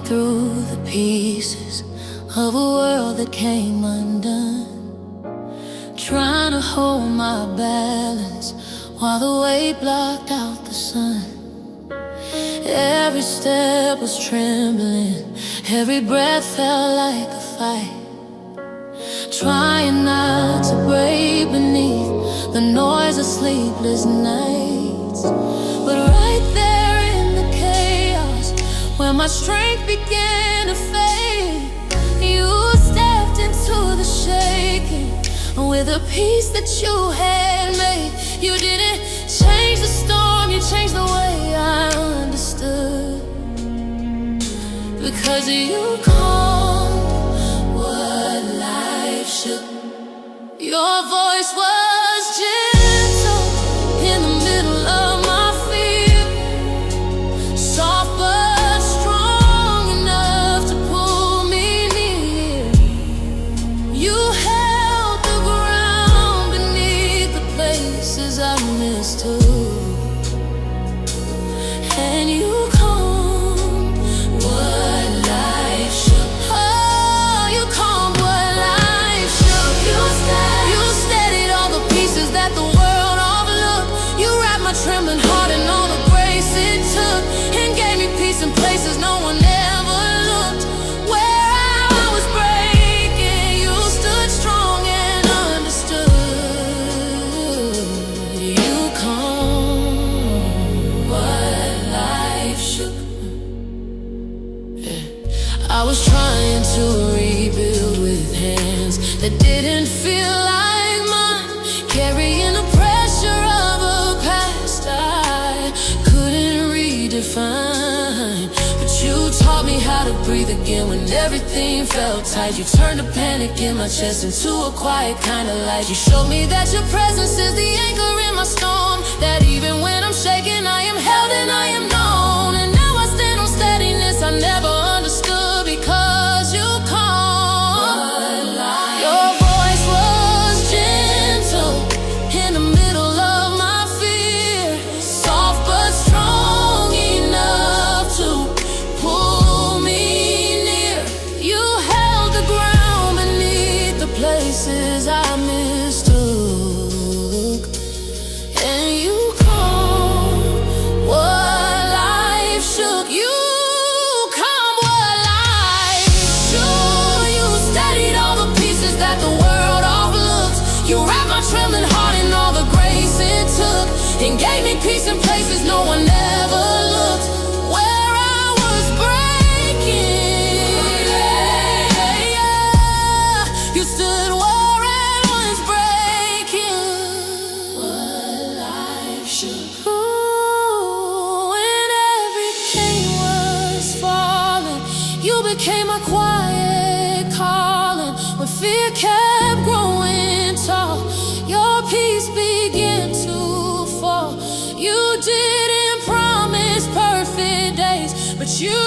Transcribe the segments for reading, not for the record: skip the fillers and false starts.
through the pieces of a world that came undone, trying to hold my balance while the weight blocked out the sun. Every step was trembling, every breath felt like a fight, trying not to break beneath the noise of sleepless nights. But right there in the chaos, where my strength began to fade, you stepped into the shaking with a peace that you had made. You didn't change the storm, you changed the way I understood, because you calmed what life shook. Your voice was gentle in the middle of my fear, soft but strong enough to pull me near. You held the ground beneath the places I mistook, and you calmed what life shook. Oh, you calmed what life shook. You steadied all the pieces that the world overlooked. You wrapped my trembling heart in all the grace it took, and gave me peace in places no one ever looked. Where I was breaking, you stood strong and understood. You calmed what life shook. I was trying to rebuild with hands that didn't feel like mine, carrying the pressure of a past I couldn't redefine. But you taught me how to breathe again when everything felt tight. You turned the panic in my chest into a quiet kind of light. You showed me that your presence is the anchor in my storm, that even when I'm shaking I am held and I am known. And now I stand on steadiness I never understood, because you calmed. Your voice was gentle in the middle of my fear, soft but strong enough to pull me near. You held the ground beneath the places I mistook, and you calmed what life shook. You calmed what life shook. You steadied all the pieces that the world overlooked. You wrapped my trembling heart in all the grace it took, and gave me peace in places no one ever looked. Where I was breaking, you stood where I was breaking. What life shook. Ooh, when everything was falling, you became my quiet calling. When fear kept growing tall, your peace began to fall. You didn't promise perfect days, but you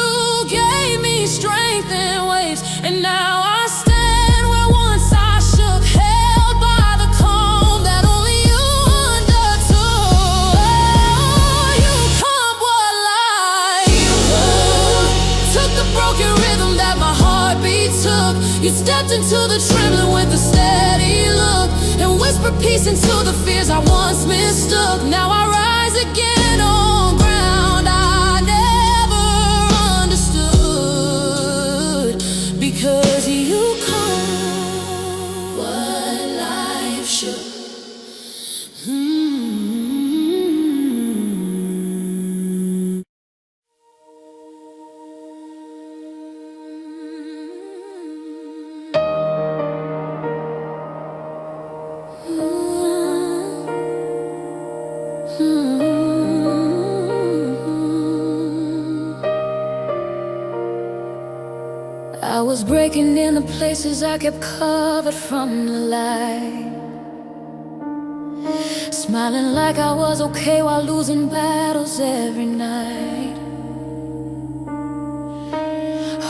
gave me strength in waves. And now I stand where once I shook, held by the calm that only you undertook. Oh, you calmed what life took, the broken rhythm that my heartbeat took. You stepped into the trembling with a steady look, and whispered peace into the fears I once mistook. Now I rise again on ground I never understood, because you calmed what life shook. I was breaking in the places I kept covered from the light, smiling like I was okay while losing battles every night,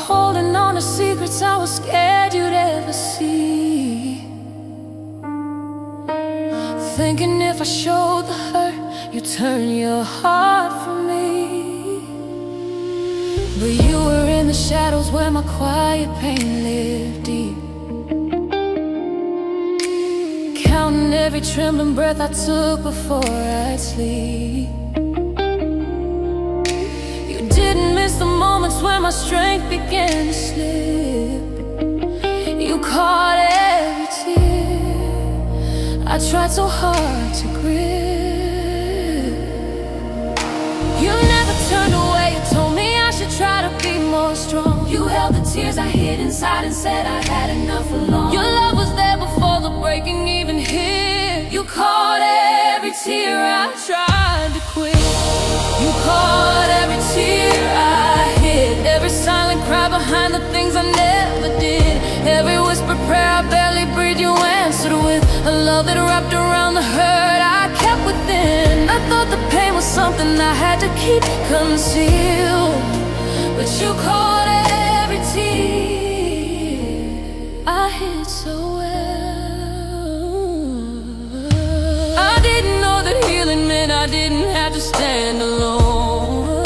holding on to secrets I was scared you'd ever see, thinking if I showed the hurt, you'd turn your heart from me. But you were in the shadows where my quiet pain lived deep, counting every trembling breath I took before I'd sleep. You didn't miss the moments when my strength began to slip. You caught every tear I tried so hard to grip. You never turned away, you told me I should try to be more strong. You held the tears I hid inside and said I had enough alone. Your love was there before the breaking even hit. You caught every tear I tried to quit. You caught every tear I hid, every silent cry behind the things I never did, every whispered prayer I barely breathed. You answered with a love that wrapped around the hurt I kept within. I thought the pain was something I had to keep concealed, but you caught every tear I hid so well. I didn't know that healing meant I didn't have to stand alone.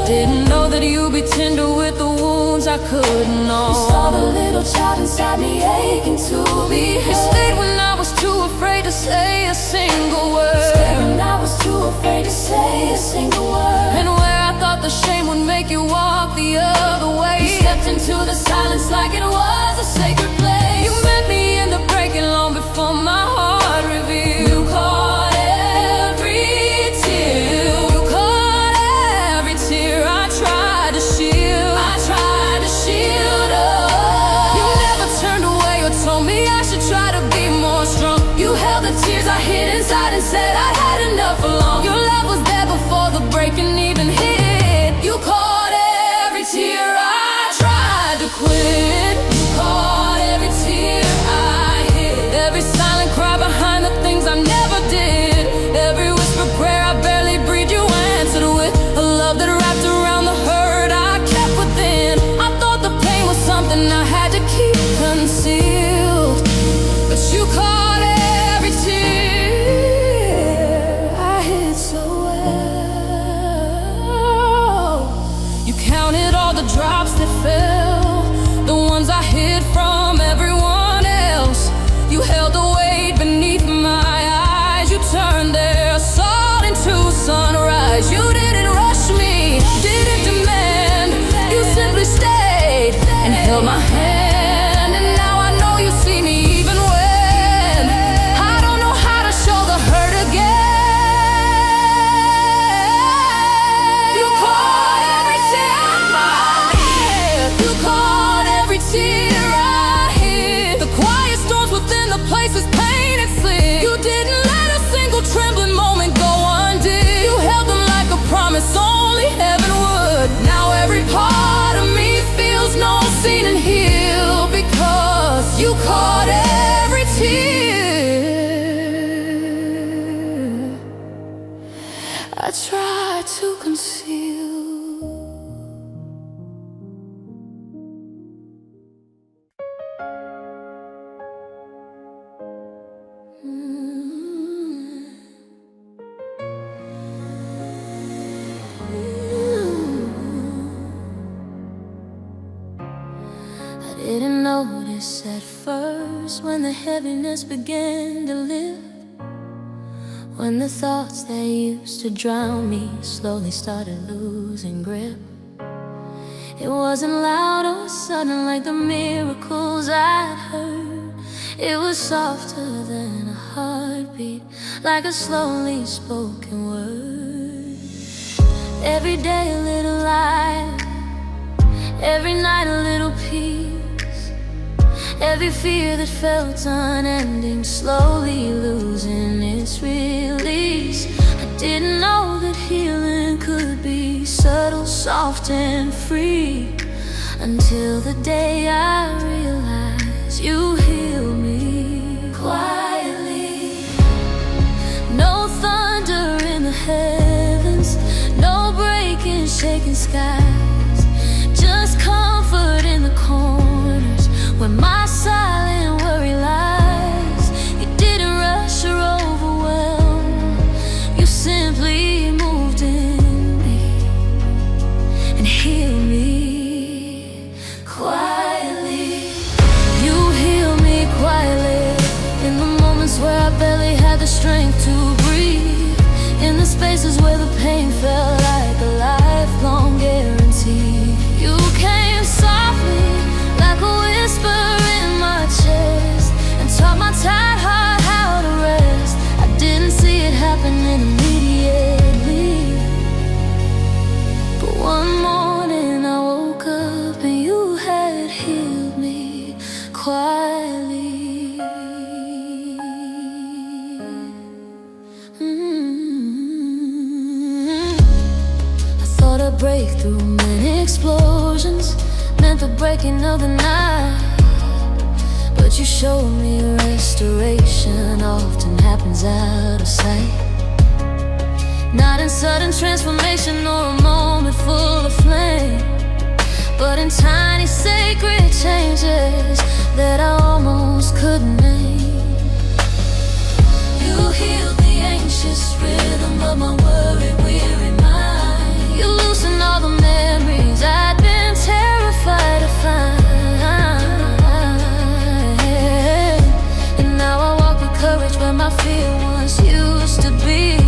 Didn't know that you'd be tender with the wounds I couldn't know. You saw the little child inside me aching to be held. You stayed when I was too afraid to say a single word. Stayed when I was too afraid to say a single word. And where I thought the shame would make you walk the other way, you stepped into the silence like it was a sacred place. You met me in the breaking long before my heart revealed. You caught every tear. You caught every tear I tried to shield. I tried to shield up. You never turned away or told me I should try to be more strong. You held the tears I hid inside and said I had enough alone. Your love was there before the breaking even hit. You caught every tear I tried to quit. You caught every tear I hid, every silent cry behind the things I never did, every whispered prayer I barely breathed. You answered with a love that wrapped around the hurt I kept within. I thought the pain was something I had to keep concealed, but you caught every tear I hid so well. You counted all the drops that fell, the ones I hid from everyone else. You held the weight beneath my eyes. You turned their assault into sunrise. You didn't rush me, didn't demand. You simply stayed and held my hand. And now I know you see me even when I don't know how to show the hurt again. You caught every tear I hid. You caught every tear I hid, the quiet storms within the places pain had slid. You didn't let a single trembling moment go undid. You held them like a promise only heaven would. Now every part of me feels no seen and healed, because you caught every tear I tried to conceal. I didn't notice at first when the heaviness began to lift, when the thoughts that used to drown me slowly started losing grip. It wasn't loud or sudden like the miracles I'd heard. It was softer than a heartbeat, like a slowly spoken word. Every day a little light, every night a little peace. Every fear that felt unending slowly losing its release. I didn't know that healing could be subtle, soft and free, until the day I realized you healed me quietly. No thunder in the heavens, no breaking, shaking skies, just comfort in the corners where my silent worry lies. You didn't rush or overwhelm, you simply moved in me. the strength to breathe, in the spaces where the pain felt like a lifelong guarantee. You came softly, like a whisper in my chest, and taught my tired heart how to rest. I didn't see it happening immediately, but one morning I woke up and you had healed me quietly. I thought a breakthrough meant explosions, meant the breaking of the night, but you showed me restoration often happens out of sight. Not in sudden transformation or a moment full of flame, but in tiny sacred changes that I almost couldn't name. You healed the anxious rhythm of my worried, weary mind. You loosened all the memories I'd been terrified to find. And now I walk with courage where my fear once used to be,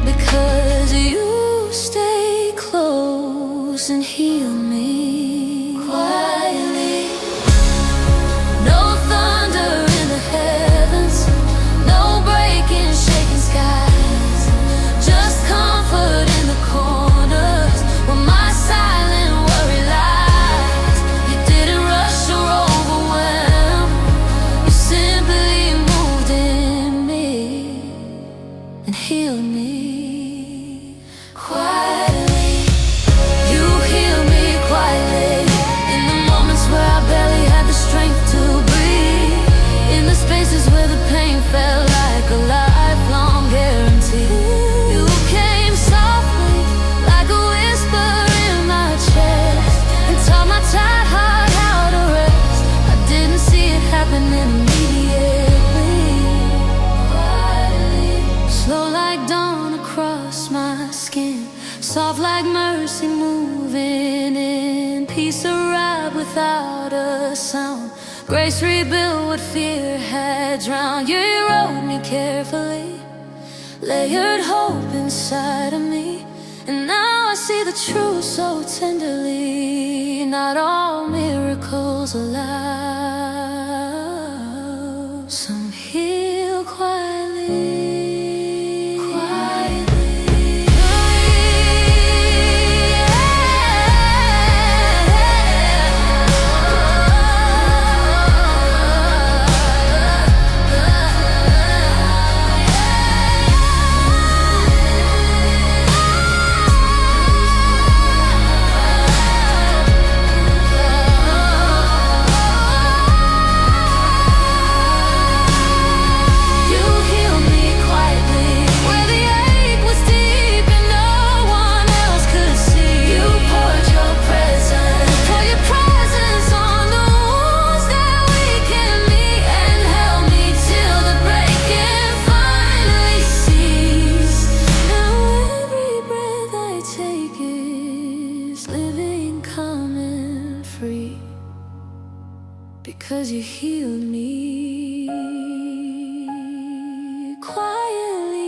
because you stay close and heal me quietly. No thunder in the heavens, no breaking, shaking skies, just comfort in the corners where my silent worry lies. You didn't rush or overwhelm, you simply moved in me and healed me quietly. You healed me quietly, in the moments where I barely had the strength to breathe, in the spaces where the pain felt like a lifelong guarantee. You came softly, like a whisper in my chest, and taught my tired heart how to rest. I didn't see it happening immediately, quietly. Slow like dawn across my skin, soft like mercy moving in, peace arrived without a sound. Grace rebuilt what fear had drowned. You wrote me carefully, layered hope inside of me, and now I see the truth so tenderly. Not all miracles allow, some heal quietly. Because you healed me quietly.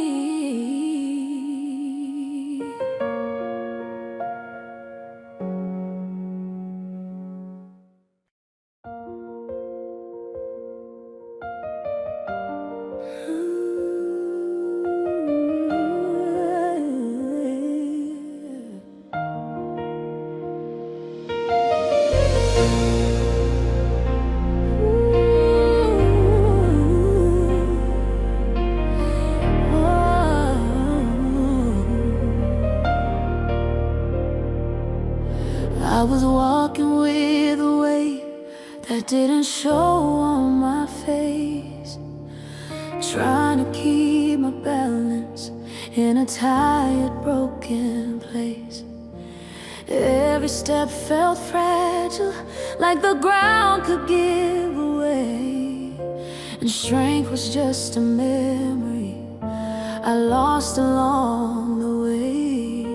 I was walking with a weight that didn't show on my face, trying to keep my balance in a tired, broken place. Every step felt fragile, like the ground could give away, and strength was just a memory I lost along the way.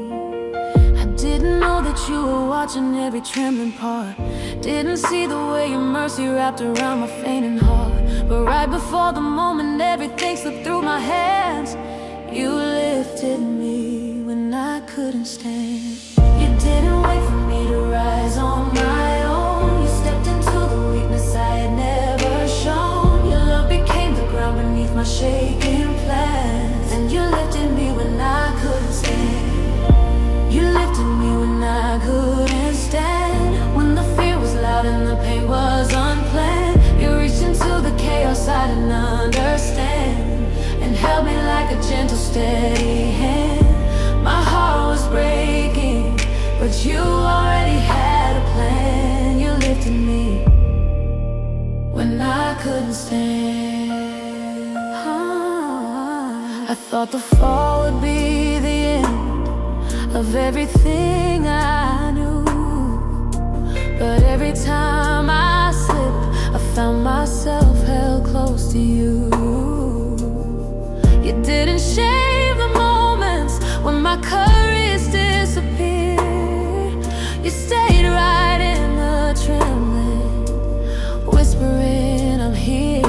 I didn't know that you were watching every trembling part, didn't see the way your mercy wrapped around my fainting heart. But right before the moment, everything slipped through my couldn't stand. You didn't wait for me to rise on my own. You stepped into the weakness I had never shown. Your love became the ground beneath my shaking plans. And you lifted me when I couldn't stand. You lifted me when I couldn't stand. When the fear was loud and the pain was unplanned, you reached into the chaos I didn't understand and held me like a gentle, steady hand. My heart was breaking, but you already had a plan. You lifted me when I couldn't stand. I thought the fall would be the end of everything I knew, but every time I slip, I found myself held close to you. You didn't shave the moments when my courage disappeared. You stayed right in the trembling, whispering, I'm here.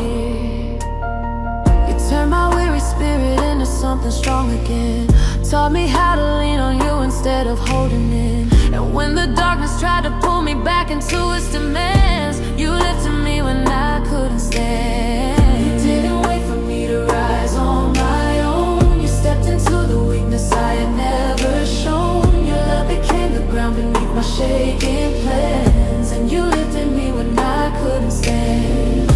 You turned my weary spirit into something strong again. Taught me how to lean on you instead of holding in. And when the darkness tried to pull me back into its demands, you lifted me when I couldn't stand. You didn't wait for me to rise on my own. You stepped into the weakness I had never shown. Your love became the ground beneath my shaking plans. And you lifted me when I couldn't stand.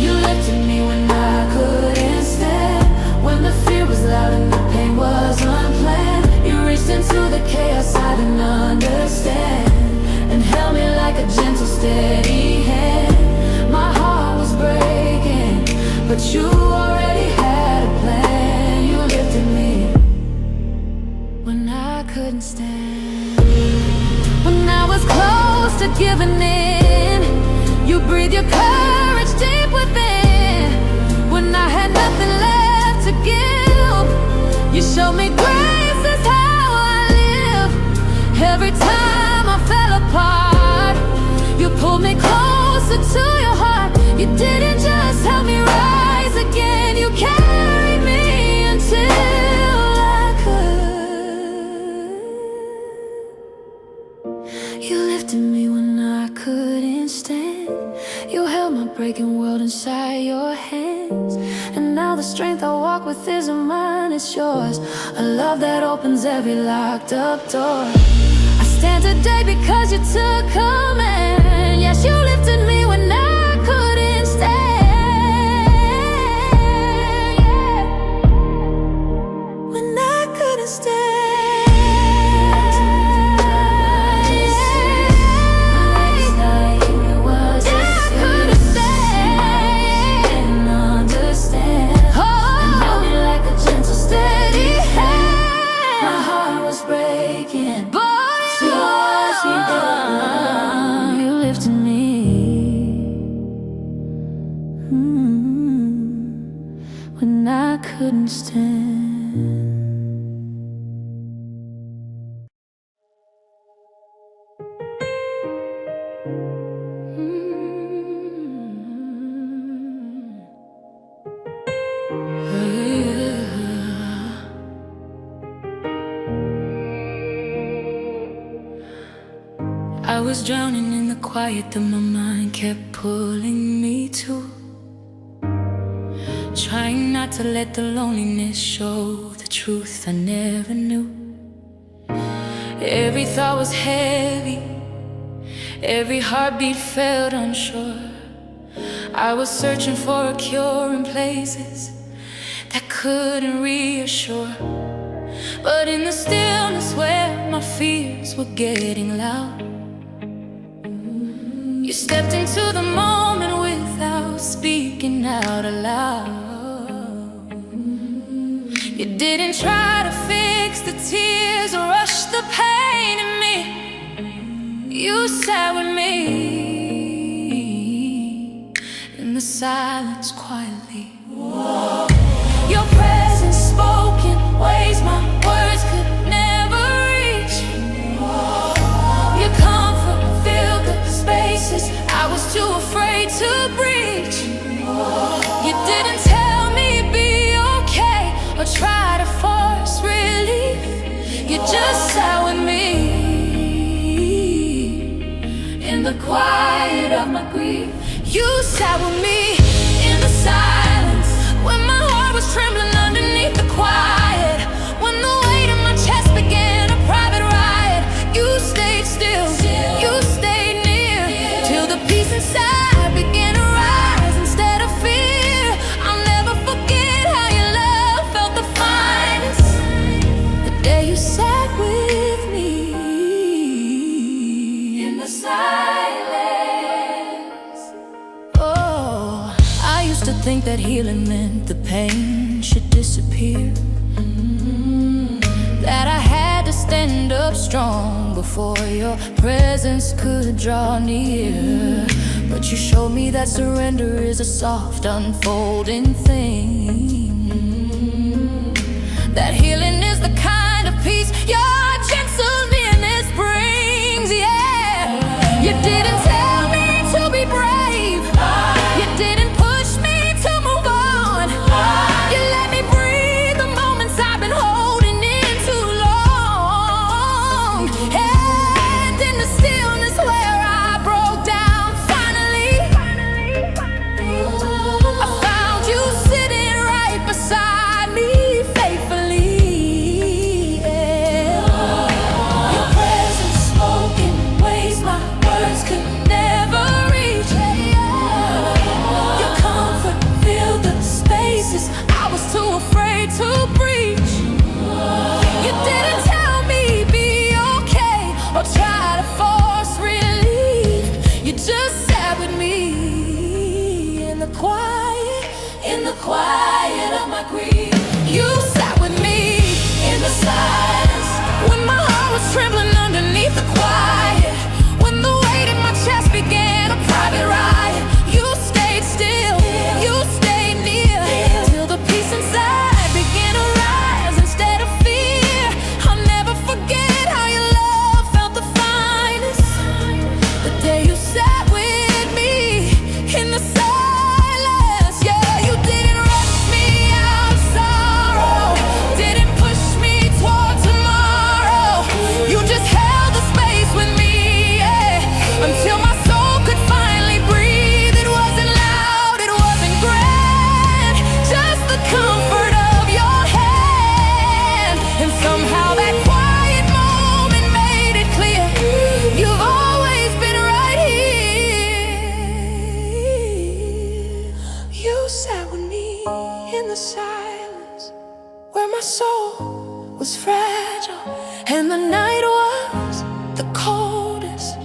You lifted me when I couldn't stand. When the fear was loud and the pain was unplanned, you reached into the chaos I didn't understand and held me like a gentle, steady hand. My heart was breaking, but you already had a plan. You lifted me when I couldn't stand. When I was close to giving in, you breathed your courage deep within. When I had nothing left to give, you showed me grace is how I live. Every time I fell apart, you pulled me closer to your heart. You didn't just help me rise again, you carried me until I could. You lifted me when I couldn't stand. You held my breaking world inside your hands. And now the strength I walk with isn't mine, it's yours. A love that opens every locked up door. I stand today because you took command. Yes, you lifted me when I couldn't stand. Yeah. When I couldn't stand. When I couldn't stand. I was drowning in the quiet that my mind kept pulling me to, trying not to let the loneliness show the truth I never knew. Every thought was heavy, every heartbeat felt unsure. I was searching for a cure in places that couldn't reassure. But in the stillness where my fears were getting loud, you stepped into the moment without speaking out aloud. You didn't try to fix the tears or rush the pain in me. You sat with me in the silence quietly. Your presence spoke in ways my words could never reach. Your comfort filled the spaces I was too afraid to breach. You didn't tell me be okay or try to force relief. You just the quiet of my grief. You sat with me in the silence when my heart was trembling underneath the quiet. When the weight in my chest began a private riot, you stayed still, you stayed near, till the peace inside began to rise instead of fear. I'll never forget how your love felt the finest, the day you sat with me in the silence. Oh, I used to think that healing meant the pain should disappear, that I had to stand up strong before your presence could draw near. But you showed me that surrender is a soft unfolding thing, that healing is the kind of peace your gentle nearness brings. Yeah, you didn't tell me to be brave, you didn't push me to move on, you let me breathe the moments I've been holding in too long. And in the stillness where I broke down finally, I found you sitting right beside me faithfully. Yeah. Your presence spoke in ways my words could never reach. Your comfort filled the spaces I was too afraid to breach. You didn't tell me be okay or try to force relief. You just sat with me in the quiet of my grief. You sat with me in the silence when my heart was trembling underneath the quiet. When the weight in my chest began a private riot, you stayed still, you stayed near, till the peace inside began to rise instead of fear. I'll never forget how your love felt the finest, the day you sat with me in the silence. Yeah, you didn't rush me out of sorrow, didn't push me toward tomorrow. You just held the space with me, yeah, until my soul could finally breathe. It wasn't loud, it wasn't grand, just the comfort of your hand. And somehow that quiet moment made it clear you've always been right here. You sat with me in the silence where my soul was fragile and the night was the coldest.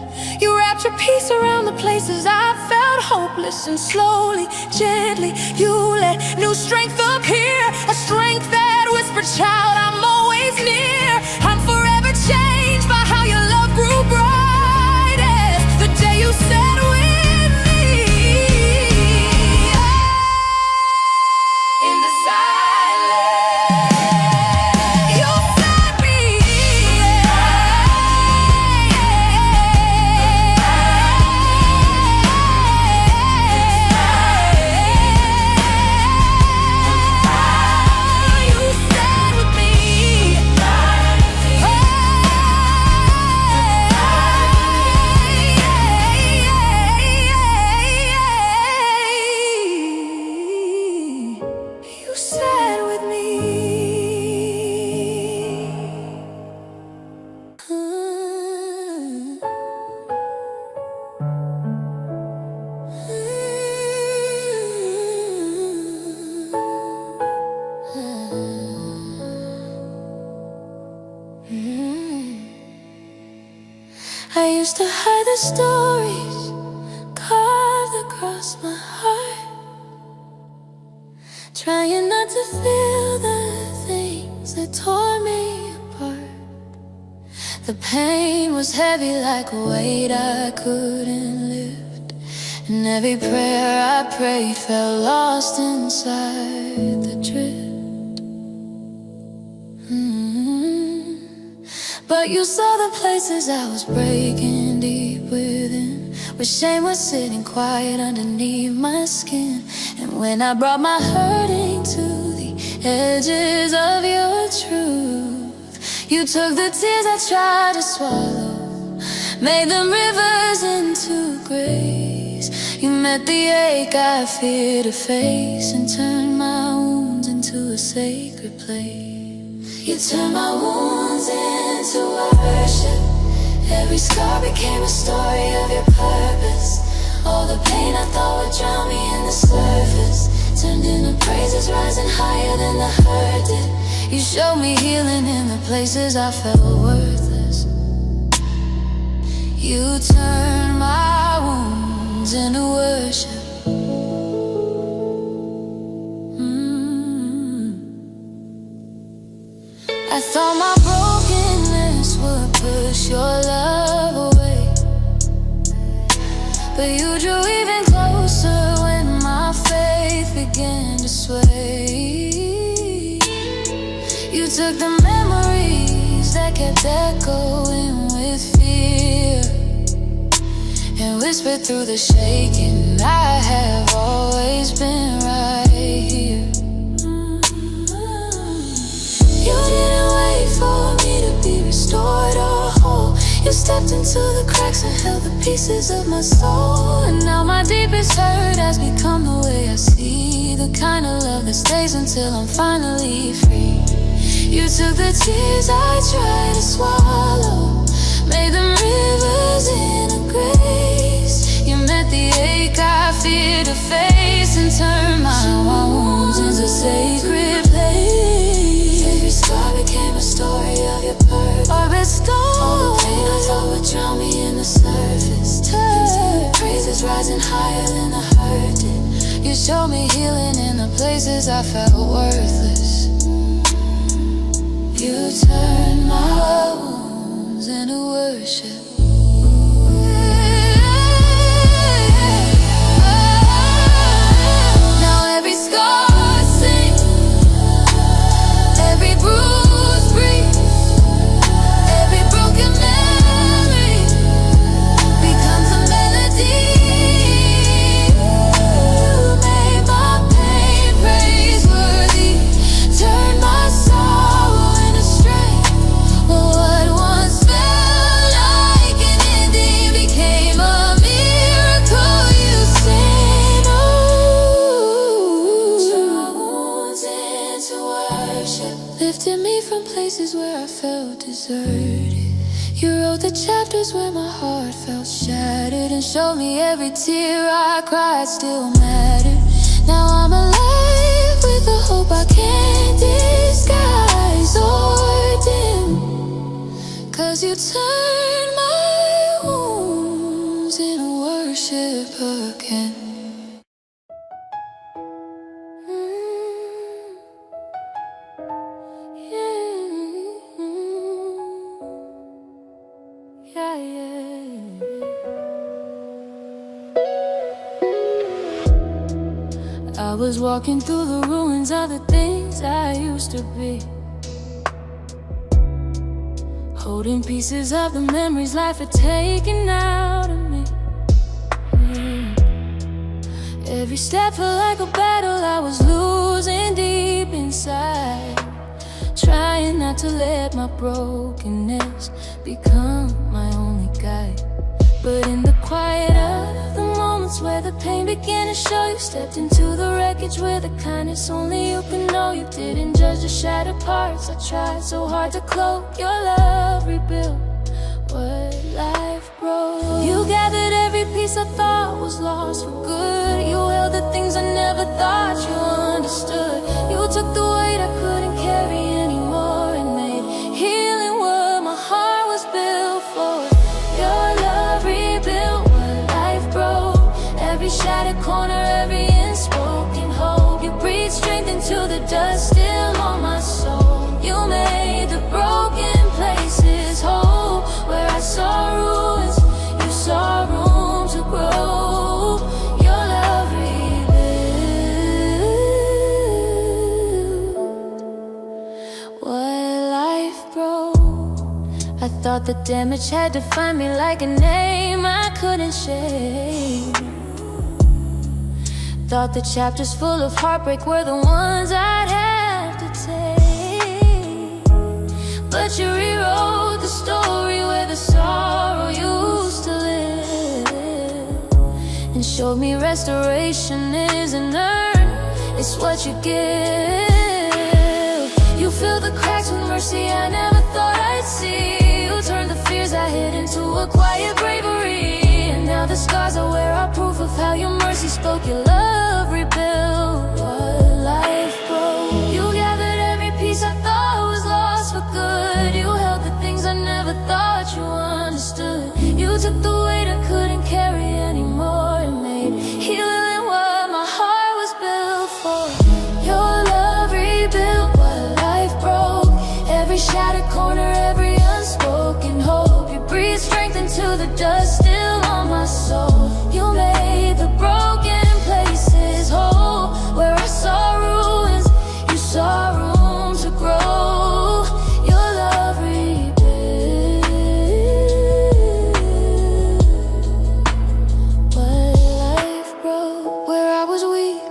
You wrapped your peace around the places I felt hopeless, and slowly, gently, you let new strength appear, a strength that whispered, child, I'm always near. I'm forever changed by how your love grew brightest the day you sat with me in the silence. You sat me, you sat with me. You sat with me. I used to hide the stories carved across my heart, trying not to feel the things that tore me apart. The pain was heavy like a weight I couldn't lift, and every prayer I prayed felt lost inside the drift. But you saw the places I was breaking deep within, where shame was sitting quiet underneath my skin. And when I brought my hurting to the edges of your truth, you took the tears I tried to swallow, made them rivers into grace. You met the ache I feared to face, and turned my wounds into a sacred place. You turned my wounds into worship. Every scar became a story of your purpose. All the pain I thought would drown me in the surface turned into praises rising higher than the hurt did. You showed me healing in the places I felt worthless. You turned my wounds into worship. I thought my brokenness would push your love away, but you drew even closer when my faith began to sway. You took the memories that kept echoing with fear, and whispered through the shaking, I have always been right here. You didn't wait for me to be restored or whole. You stepped into the cracks and held the pieces of my soul. And now my deepest hurt has become the way I see, the kind of love that stays until I'm finally free. You took the tears I tried to swallow, made them rivers into grace. You met the ache I feared to face, and turned my wounds into sacred place. Every scar became a story of your purpose. All the pain I thought would drown me in the surface turned into praises rising higher than the hurt did. You showed me healing in the places I felt worthless. You turned my wounds into worship. Now every scar sings, every bruise breathes, every broken memory becomes a melody. You made my pain praiseworthy, turned my sorrow into strength. What once felt like an ending became a miracle. You said, oh, turn my wounds into worship. Lifted me from places where I felt deserted. You wrote the chapters where my heart felt shattered, and showed me every tear I cried still mattered. Now I'm alive with a hope I can't disguise or dim, 'cause you turned my wounds into worship again. Yeah, yeah. I was walking through the ruins of the things I used to be, holding pieces of the memories life had taken out of me. Every step felt like a battle I was losing deep inside, trying not to let my brokenness become my only guide. But in the quiet of the moments where the pain began to show, you stepped into the wreckage with a kindness only you can know. You didn't judge the shattered parts I tried so hard to cloak. Your love rebuilt what life broke. You gathered every piece I thought was lost for good. You held the things I never thought you understood. You took the weight I couldn't carry anymore, and made healing what my heart was built for. Your love rebuilt what life broke. Every shattered corner, every unspoken hope. You breathed strength into the dust still on my soul. You made the broken places whole. Where I saw ruins, you saw room to grow. Your love rebuilt what life broke. I thought the damage had defined me like a name I couldn't shake. Thought the chapters full of heartbreak were the ones I'd have to take. But you rewrote the story where the sorrow you Showed me restoration isn't earned, it's what you give. You fill the cracks with mercy I never thought I'd see. You turned the fears I hid into a quiet bravery. And now the scars I wear are proof of how your mercy spoke. Your love rebuilt what life broke. You gathered every piece I thought was lost for good. You held the things I never thought you understood. You took the weight I couldn't carry anymore and made healing what my heart was built for. Your love rebuilt what life broke. Every shattered corner, every unspoken hope. You breathed strength into the dust still on my soul. You made the broken places whole. Where I saw ruins, you saw room to grow. Your love rebuilt what life broke. Where I was weak,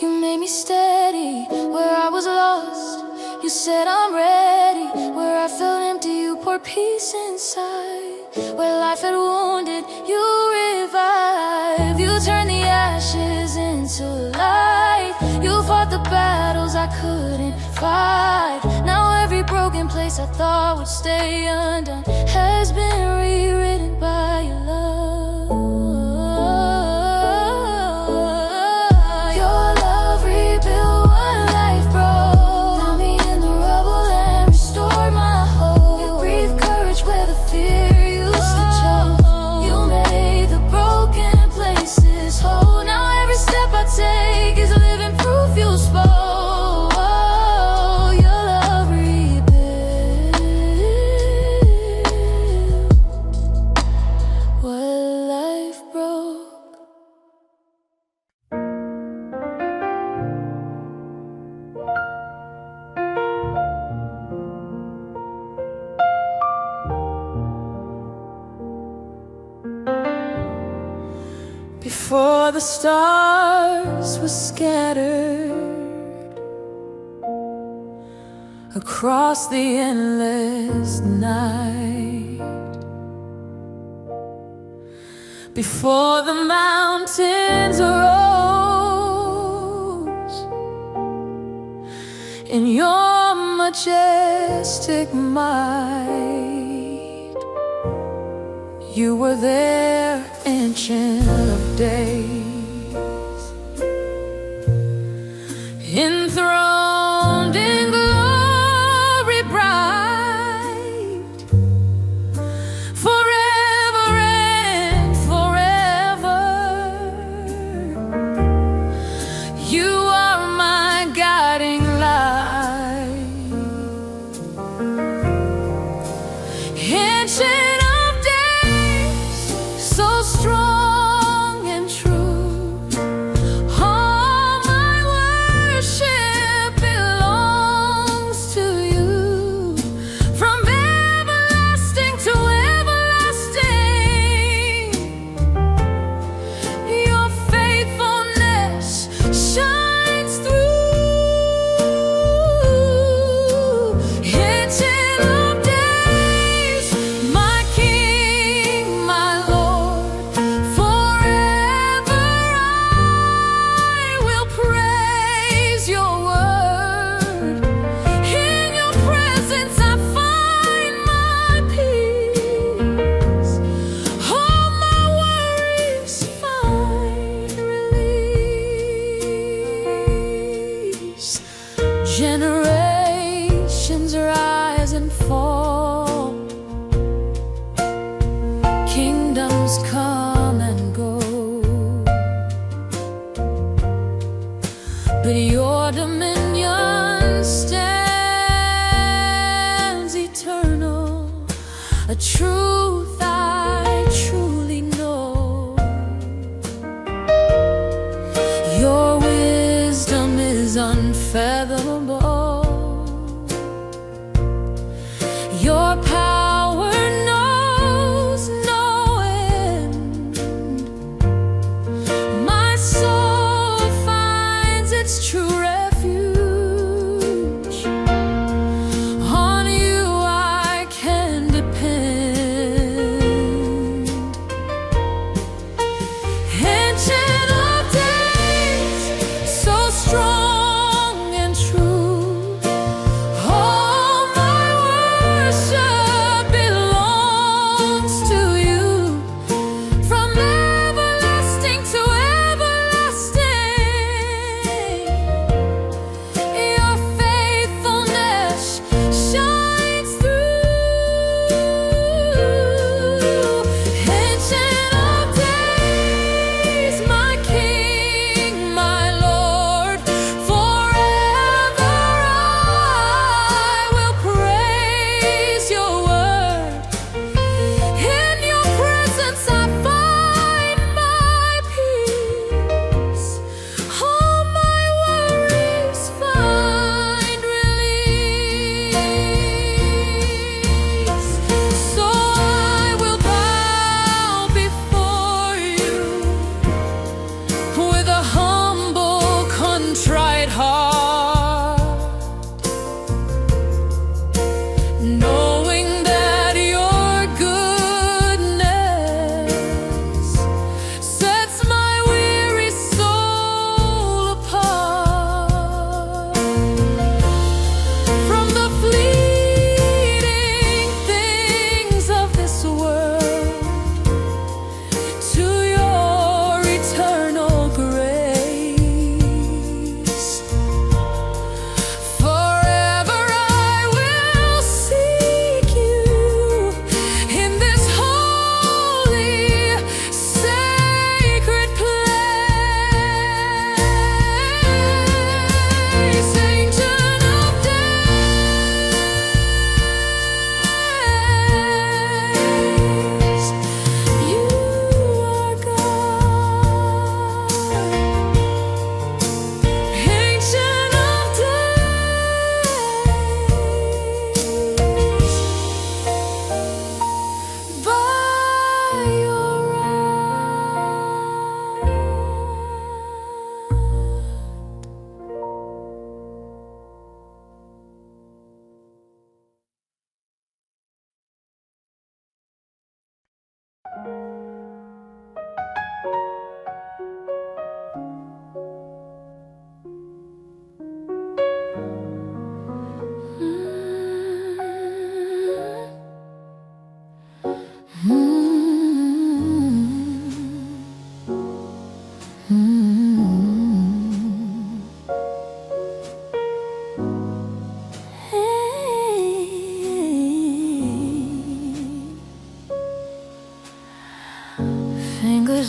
you made me steady. Where I was lost, you said I'm ready. Where I felt empty, you poured peace inside. Where life had wounded, you revived. You turned the ashes into light. You fought the battles I couldn't fight. Now every broken place I thought would stay undone has been rewritten by your love. Your love rebuilt what life broke. Found me in the rubble and restored my hope. You breathed courage where the fear used to choke. You made the broken places whole. Now every step I take is living proof you spoke. Your love rebuilt what life broke. Before the stars were scattered across the endless night, before the mountains rose in your majestic might, you were there, Ancient of Days, enthroned in glory bright, forever and forever. You are my guiding light, Ancient so strong and true. All my worship belongs to you. From everlasting to everlasting, your faithfulness shines through. Ancient of Days, my King, my Lord, forever I will praise your word. In your presence I find my peace. All my worries find release. Generations rise and fall, kingdoms come and go, but your dominion stands eternal, a truth I truly know. Your wisdom is unfathomable. Your power knows no end. My soul finds its true refuge. On you I can depend.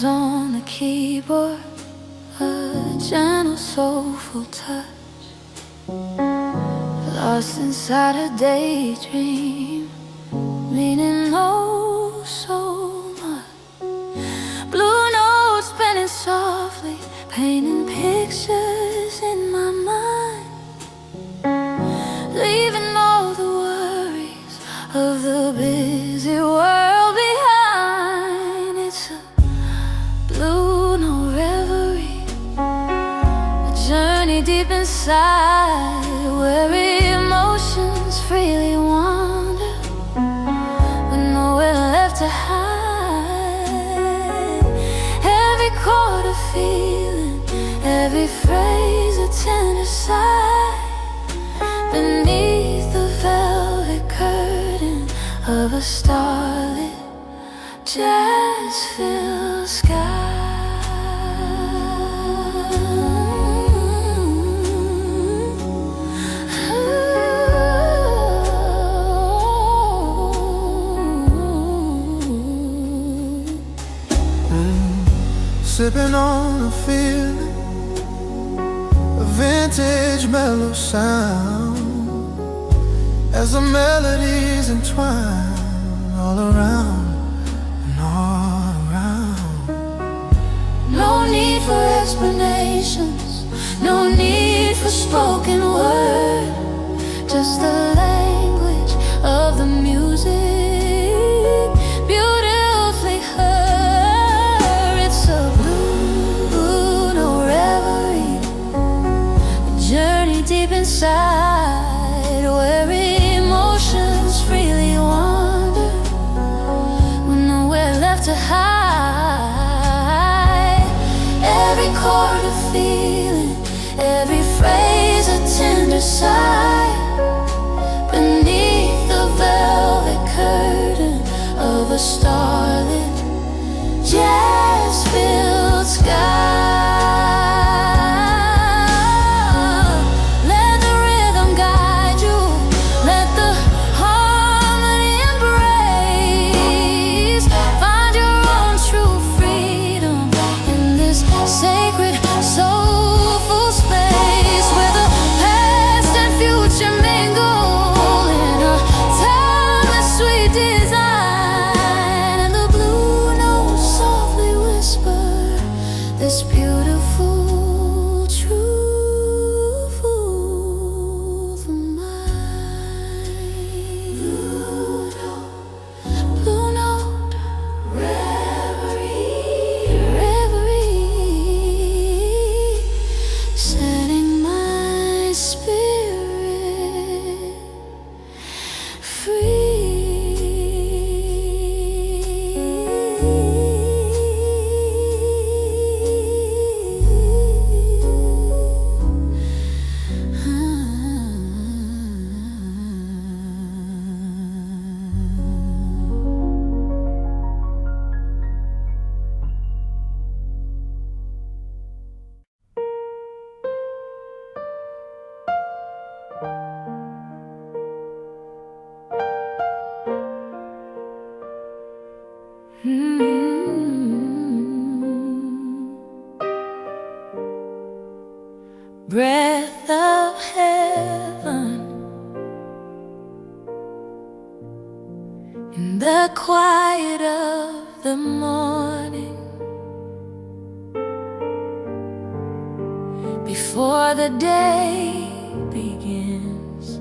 fingers on the keyboard, a gentle soulful touch, lost inside a daydream, meaning oh so much. Blue notes spinning softly, painting pictures in my mind, leaving all the worries of the busy world behind. It's a blue note reverie, a journey deep inside, where emotions freely wander with nowhere left to hide. Every chord a feeling, every phrase a tender sigh, beneath the velvet curtain of a starlit, jazz-filled sky. Sipping on a feeling, a vintage mellow sound, as the melodies entwine all around and all around. No need for explanations, no need for spoken word, just the language of the music, beautifully heard. It's a blue note reverie, a journey deep inside, where emotions freely wander with nowhere left to hide. Every chord a feeling, every phrase a tender sigh, beneath the velvet curtain of a starlit, jazz-filled sky. Let the rhythm guide you, let the harmony embrace. Find your own true freedom in this sacred, soulful space, where the past and future mingle in a timeless sweet design. And the blue notes softly whisper this beautiful truth of mine. Blue note reverie, setting my spirit free. Breath of heaven in the quiet of the morning, before the day begins.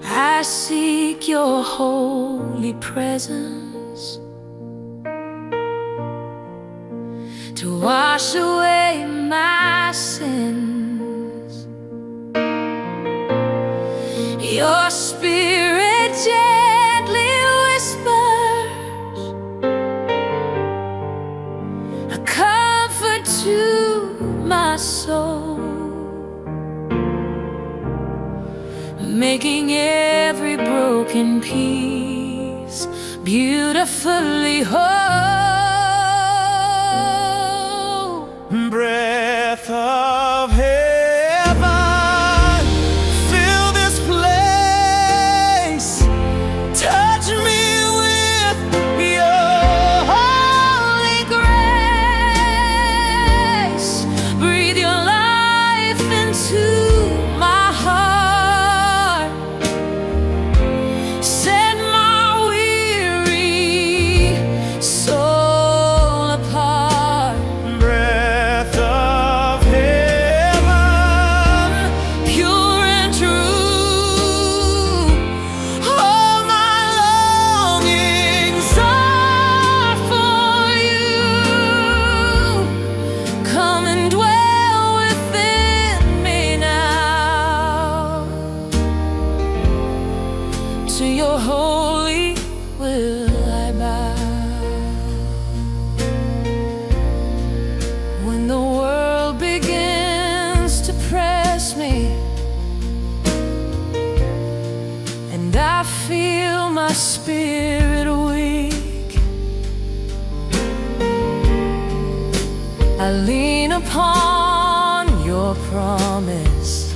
I seek your holy presence to wash away my sins. Your spirit gently whispers a comfort to my soul, making every broken piece beautifully whole. Breath of heaven, fill this place. Touch me with your feel my spirit weak, I lean upon your promise,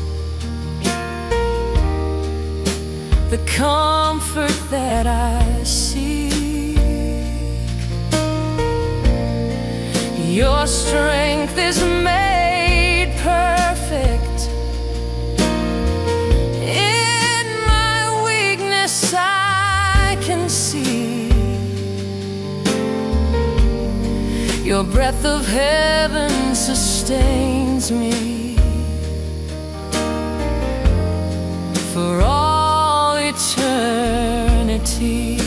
the comfort that I seek. Your strength is made perfect. In my weakness I can see your breath of heaven sustains me for all eternity.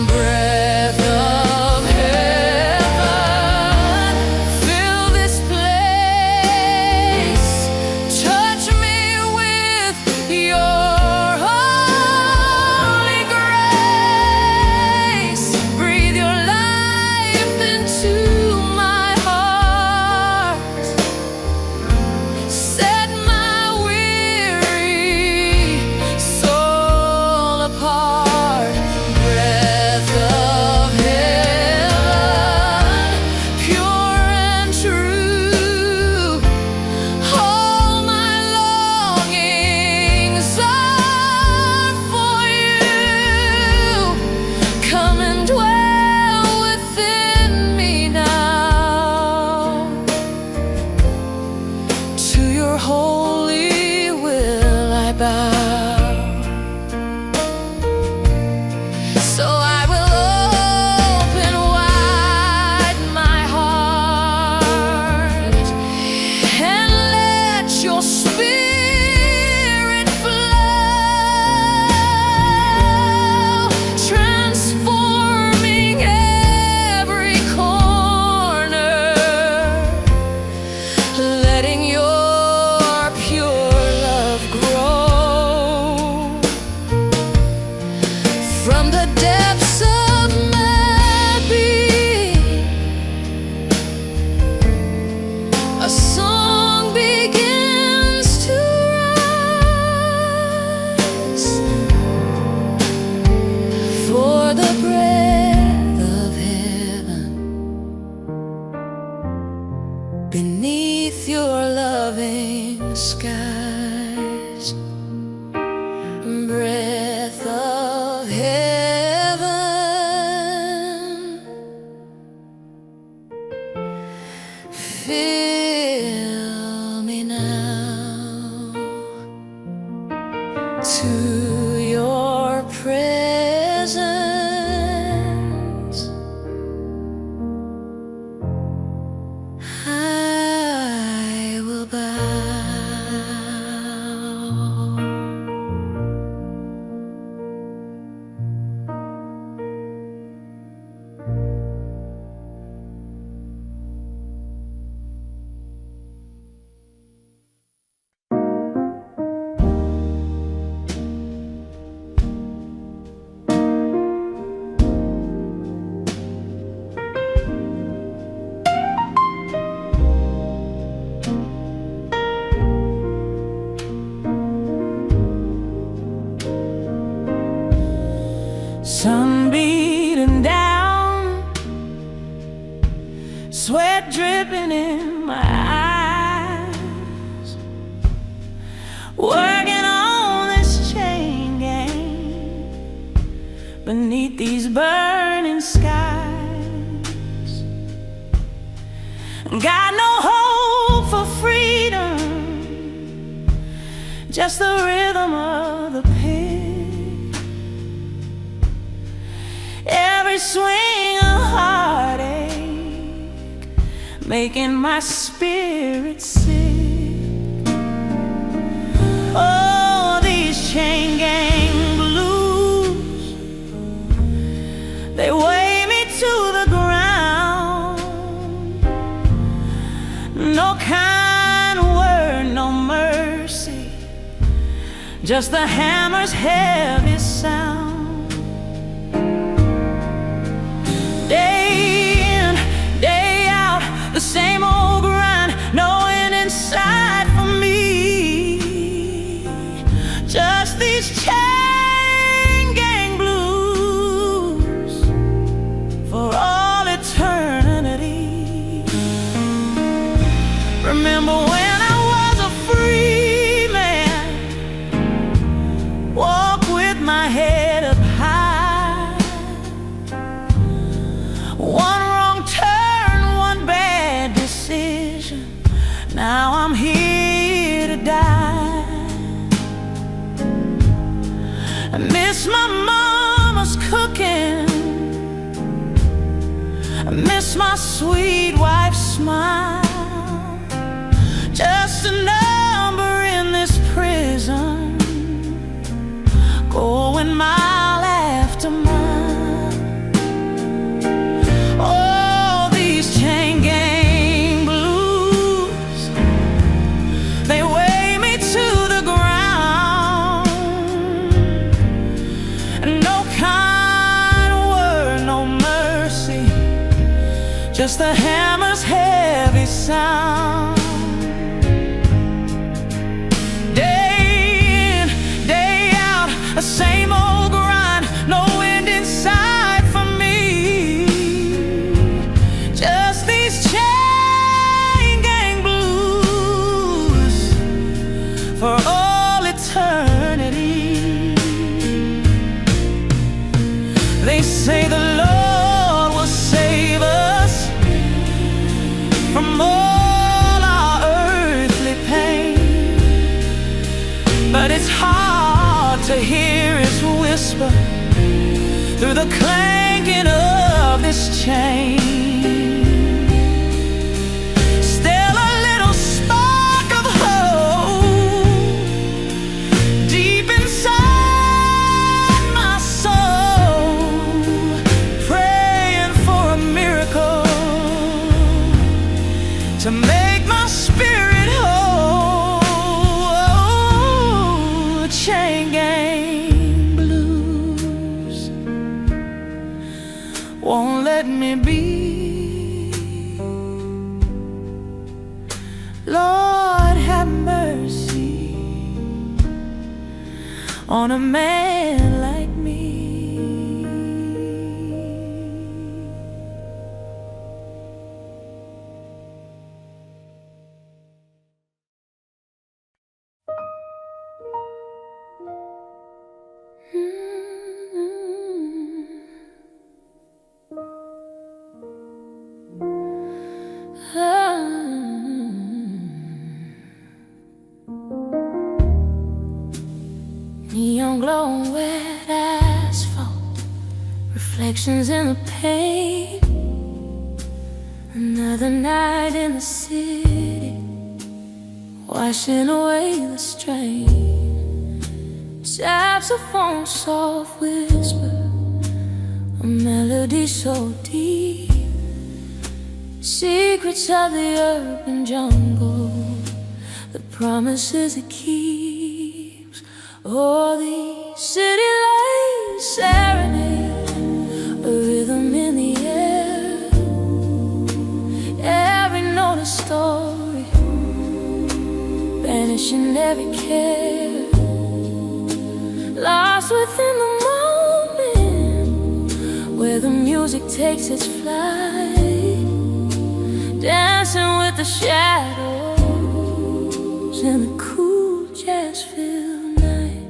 Breath of heaven, fill this place. Touch me with your holy grace. Breathe your life into my heart. Set my weary soul apart. Breath of heaven, pure and true. All my longings are for you. Come and dwell within me now. To your holy will I bow. So I will open wide my heart and let your spirit flow, transforming every corner, letting your pure love grow. From the depths of my being, a song begins to rise. For the breath of heaven beneath your loving skies. Breath of heaven, fill me now. To your presence I will bow. Sun beating down, sweat dripping in my eyes, working on this chain gang beneath these burning skies. Got no hope for freedom, just the rhythm of the pit. Every swing a heartache, making my spirit sick. Oh, these chain gang blues, they weigh me to the ground. No kind word, no mercy, just the hammer's heavy sound. Day in, day out, the same old grind, knowing inside for me, just these miss my mama's cooking. I miss my sweet wife's smile. Just a number in this prison, going mile after mile. Oh, these chain gang blues, they weigh me to the ground. No kind word, no mercy, just the hammer's heavy sound. The same old grind, no end in sight for me. Just these chain gang blues for all eternity. They say the Lord will save us from all our earthly pain, but it's hard to hear his whisper through the clanking of this chain. Still a little spark of hope deep inside my soul, praying for a miracle to make my spirit whole. Chain gang blues won't let me be. Lord, have mercy on a man like me. Neon glow on wet asphalt, reflections in the paint. Another night in the city, washing away the strain. Saxophone soft whisper, a melody so deep. Secrets of the urban jungle, the promises it keeps. Oh, the city lights serenade, a rhythm in the air. Every note a story, banishing every care. Lost within the moment, where the music takes its flight. Dancing with the shadows in the cool jazz-filled night.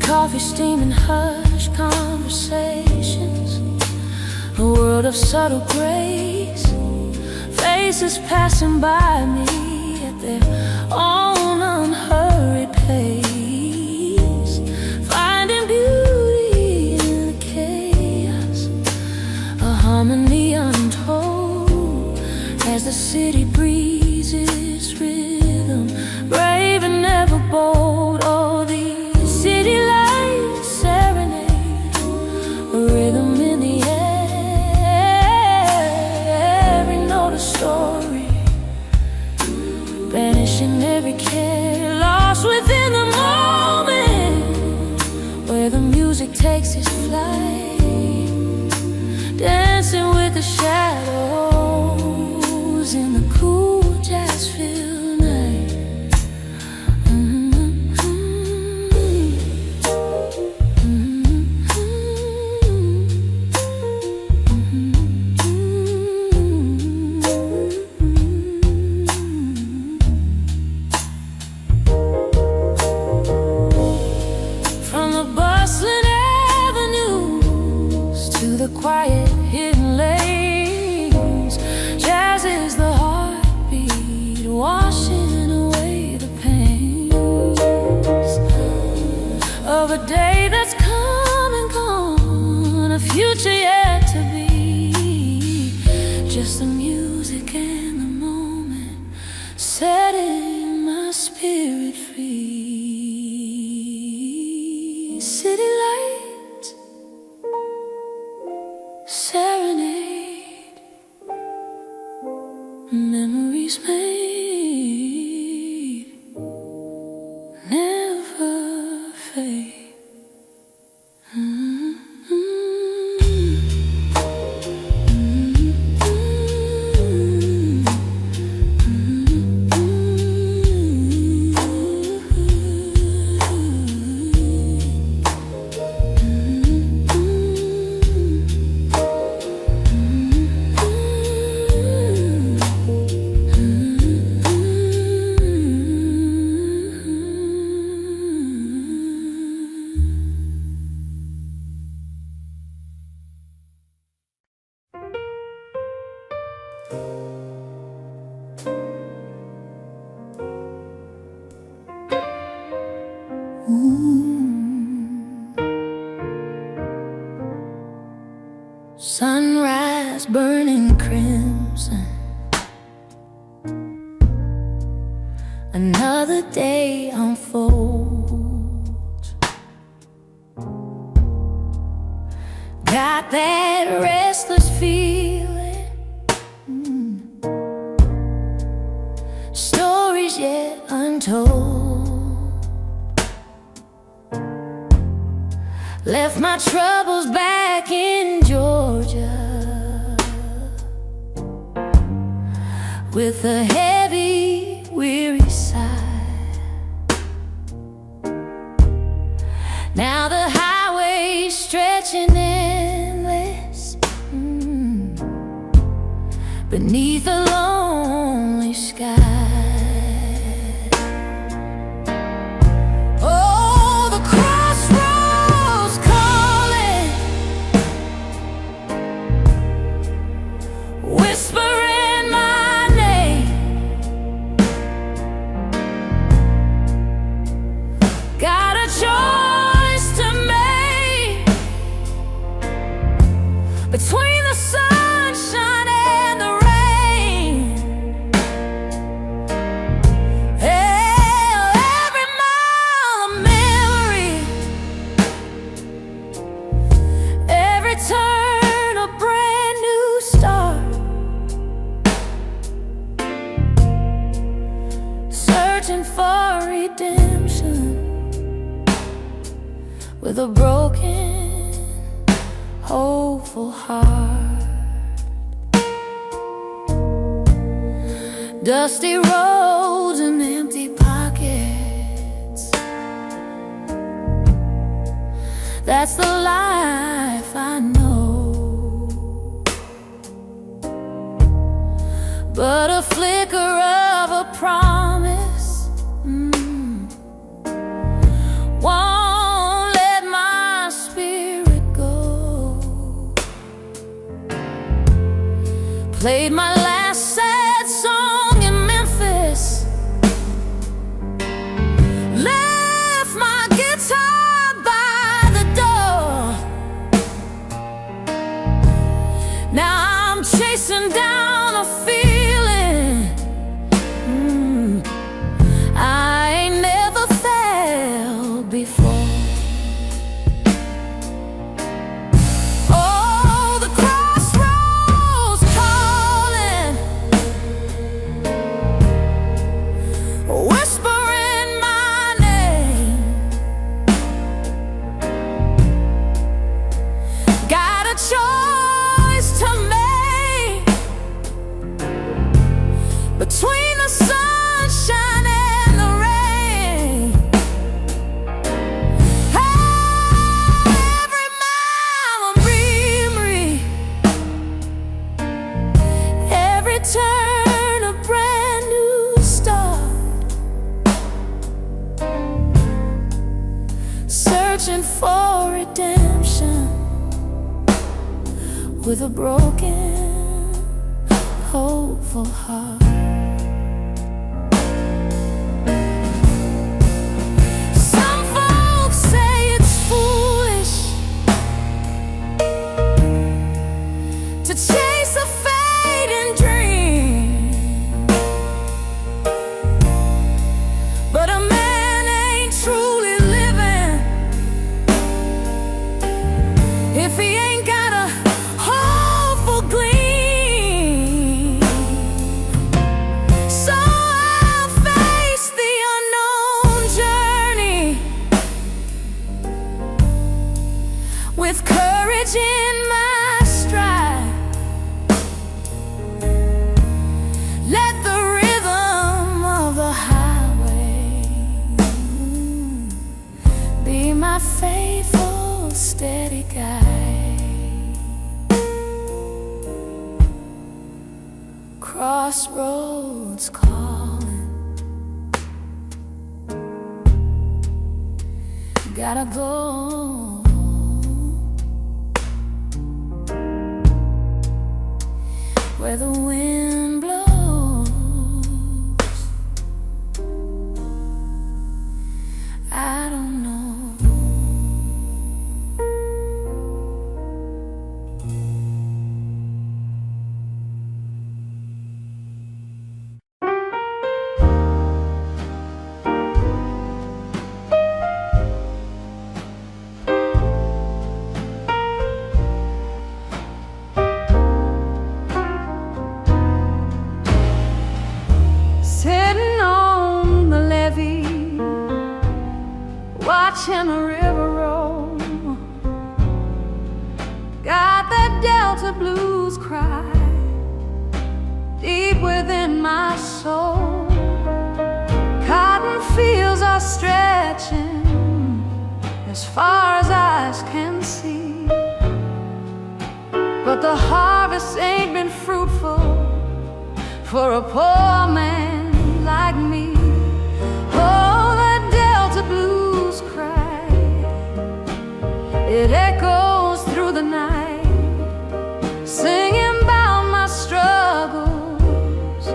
Coffee steaming, hushed conversations, a world of subtle grace. Faces passing by me at their own unhurried pace, finding beauty in the chaos, a harmony untold, as the city breathes its rhythm, brave and never bold. Oh, the city lights serenade, a rhythm in the air. Every note a story, banishing every care. Lost within the moment, where the music takes its flight. Dancing with the shadows in the cool jazz-filled night. music and the moment, setting my spirit free. City lights, serenade, memories made, never fade. Sunrise burning crimson, another day unfolds. Got that restless feeling, stories yet untold. Left my troubles back in Georgia with a heavy, weary sigh. Now the highway's stretching endless, beneath a lonely sky. Between the sunshine and the rain, every mile a memory, every turn a brand new start. Searching for redemption with a broken, hopeful heart. Dusty roads and empty pockets, that's the life I know. But a flicker of a promise won't let my spirit go. Played my last sad song in Memphis, left my guitar by the door. Now I'm chasing down a feeling I ain't never felt before. Between the sunshine and the rain, every mile a memory, every turn a brand new start. Searching for redemption with a broken, hopeful heart. Chase a fading dream. steady guide. Crossroads calling, gotta go. Where the wind blows, I don't know. Sitting on the levee, watching the river roll, got that Delta blues cry deep within my soul. Cotton fields are stretching as far as eyes can see, but the harvest ain't been fruitful for a poor man like me. Oh, that Delta blues cry, it echoes through the night, singing about my struggles,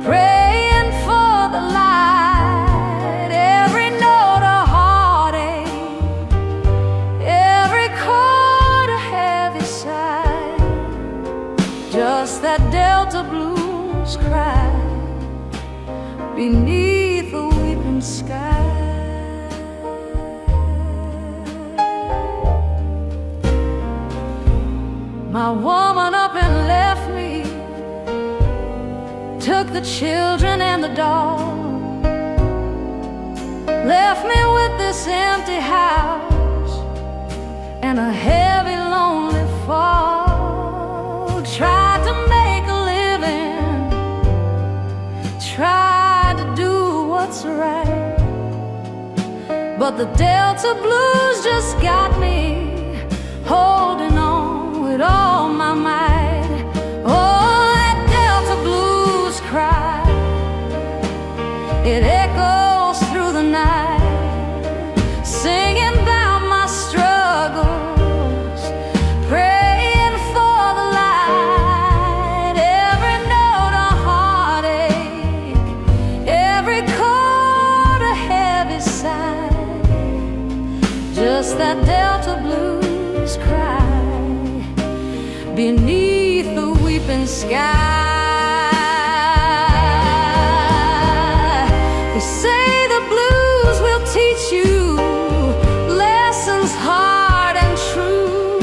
praying for the light. Every note a heartache, every chord a heavy sigh, just that Delta blues cry beneath the weeping sky. My woman up and left me, took the children and the dog, left me with this empty house and a heavy lonely fog. Tried to make a living, tried to do what's right, but the Delta blues just got me holding on with all my might. Oh, that Delta blues cry, it echoes through the night, singing about my struggles, praying for the light. Every note a heartache, every chord a heavy sigh, just that Delta blues cry beneath the weeping sky. They say the blues will teach you lessons hard and true,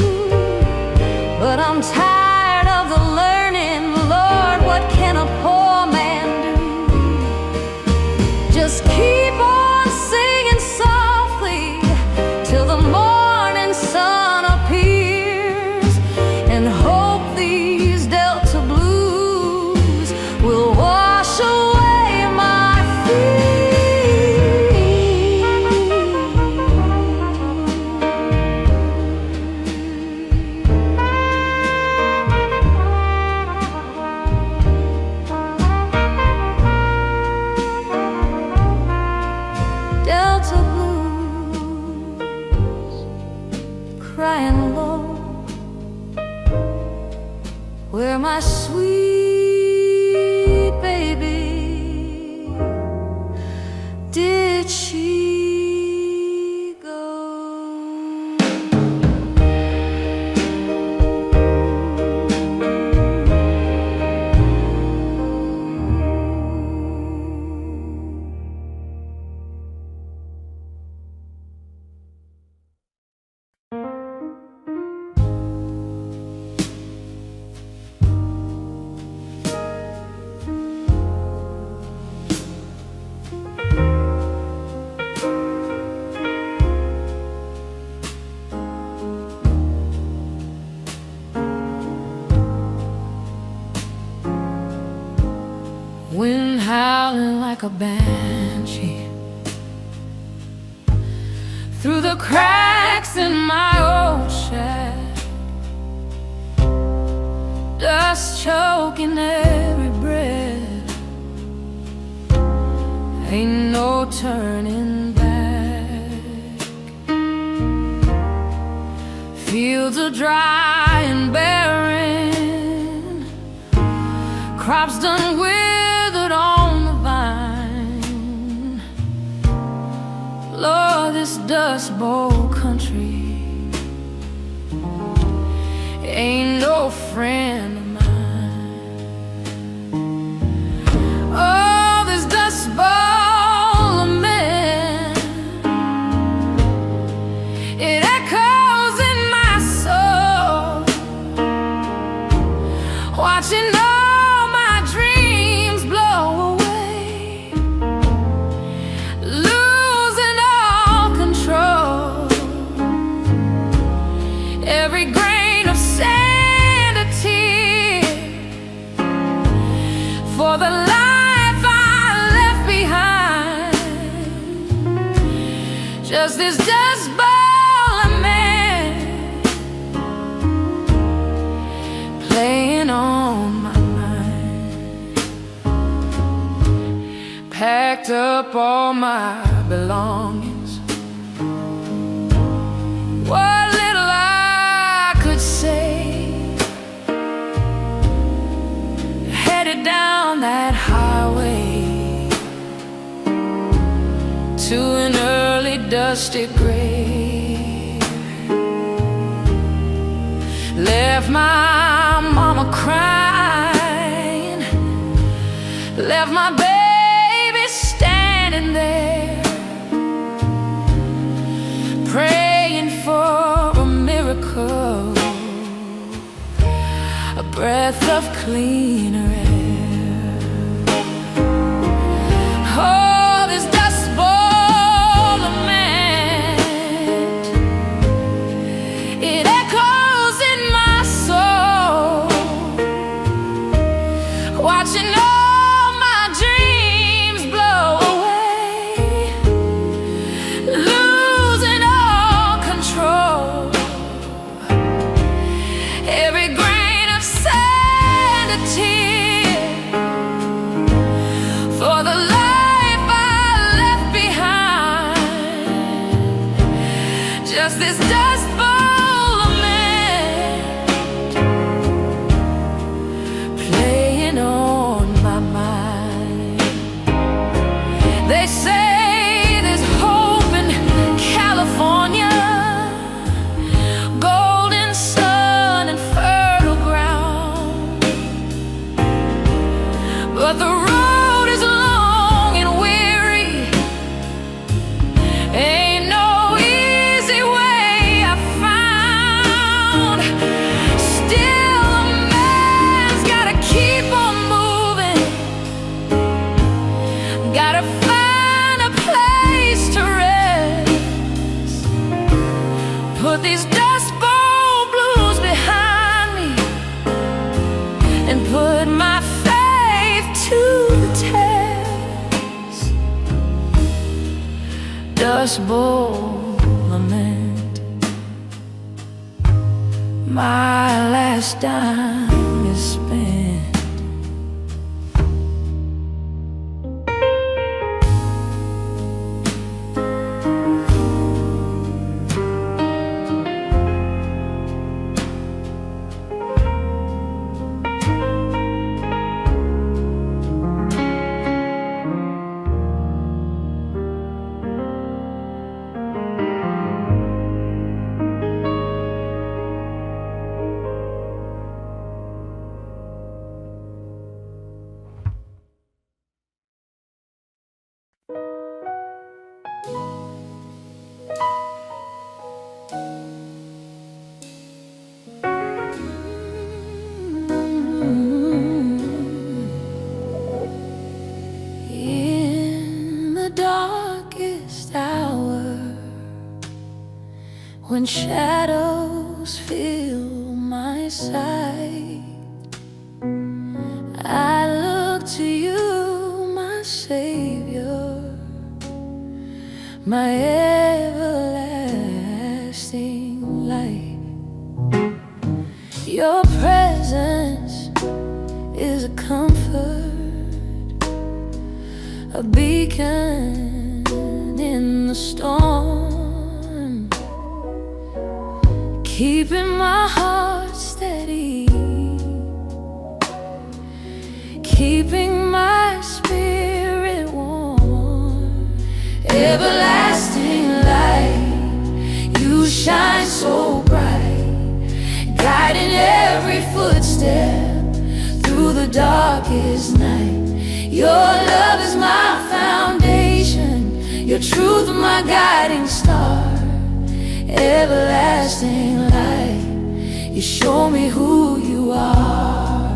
but I'm tired of the learning. Lord, what can a poor man do? Just keep on singing softly till the morning sun appears, and hope these Delta blues will wash away my fears. Delta blues, crying low, where my sweet baby, did she go? Wind howling like a banshee through the cracks cracks in my old shack, dust choking every breath. Ain't no turning back. Fields are dry and barren, crops done withered on the vine. Lord, this Dust Bowl country ain't no friend of mine. Oh, this Dust Bowl lament, it echoes in my soul, watching all my dreams blow away, losing all control. Every grain of sand a tear for the life I left behind. Just this Dust Bowl lament playing on my mind. Packed up all my belongings, what little I could say, headed down that highway to an early dusty grave. Left my mama crying, left my baby standing there, praying for a miracle, a breath of cleaner air. Oh, this Dust Bowl lament, it echoes in my soul, watching all my dreams blow away, losing all control. Every grain of sand a tear for the life I left behind. Just this Dust Bowl lament playing on my mind. They say there's hope in California, golden sun and fertile ground, but the road is long and weary, ain't no easy way I found. Still a man's gotta keep on moving, gotta find a place to rest, put these Dust Bowl blues behind me, and put my faith to the test. Dust Bowl lament, my last dime is spent. In the darkest hour, when shadows fill my sight, I look to you, my Savior, my everlasting a beacon in the storm, keeping my heart steady, keeping my spirit warm. Everlasting light, you shine so bright, guiding every footstep through the darkest night. Your love is my foundation, your truth my guiding star. Everlasting light, you show me who you are.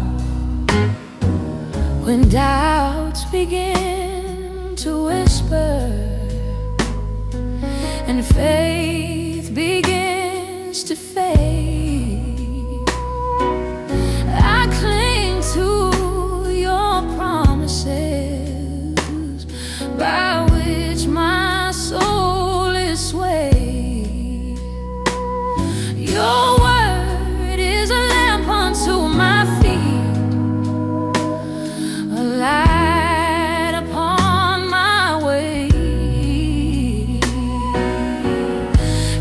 When doubts begin to whisper and faith begins to fade, I cling to your promises by which my soul is swayed. Your word is a lamp unto my feet, a light upon my way,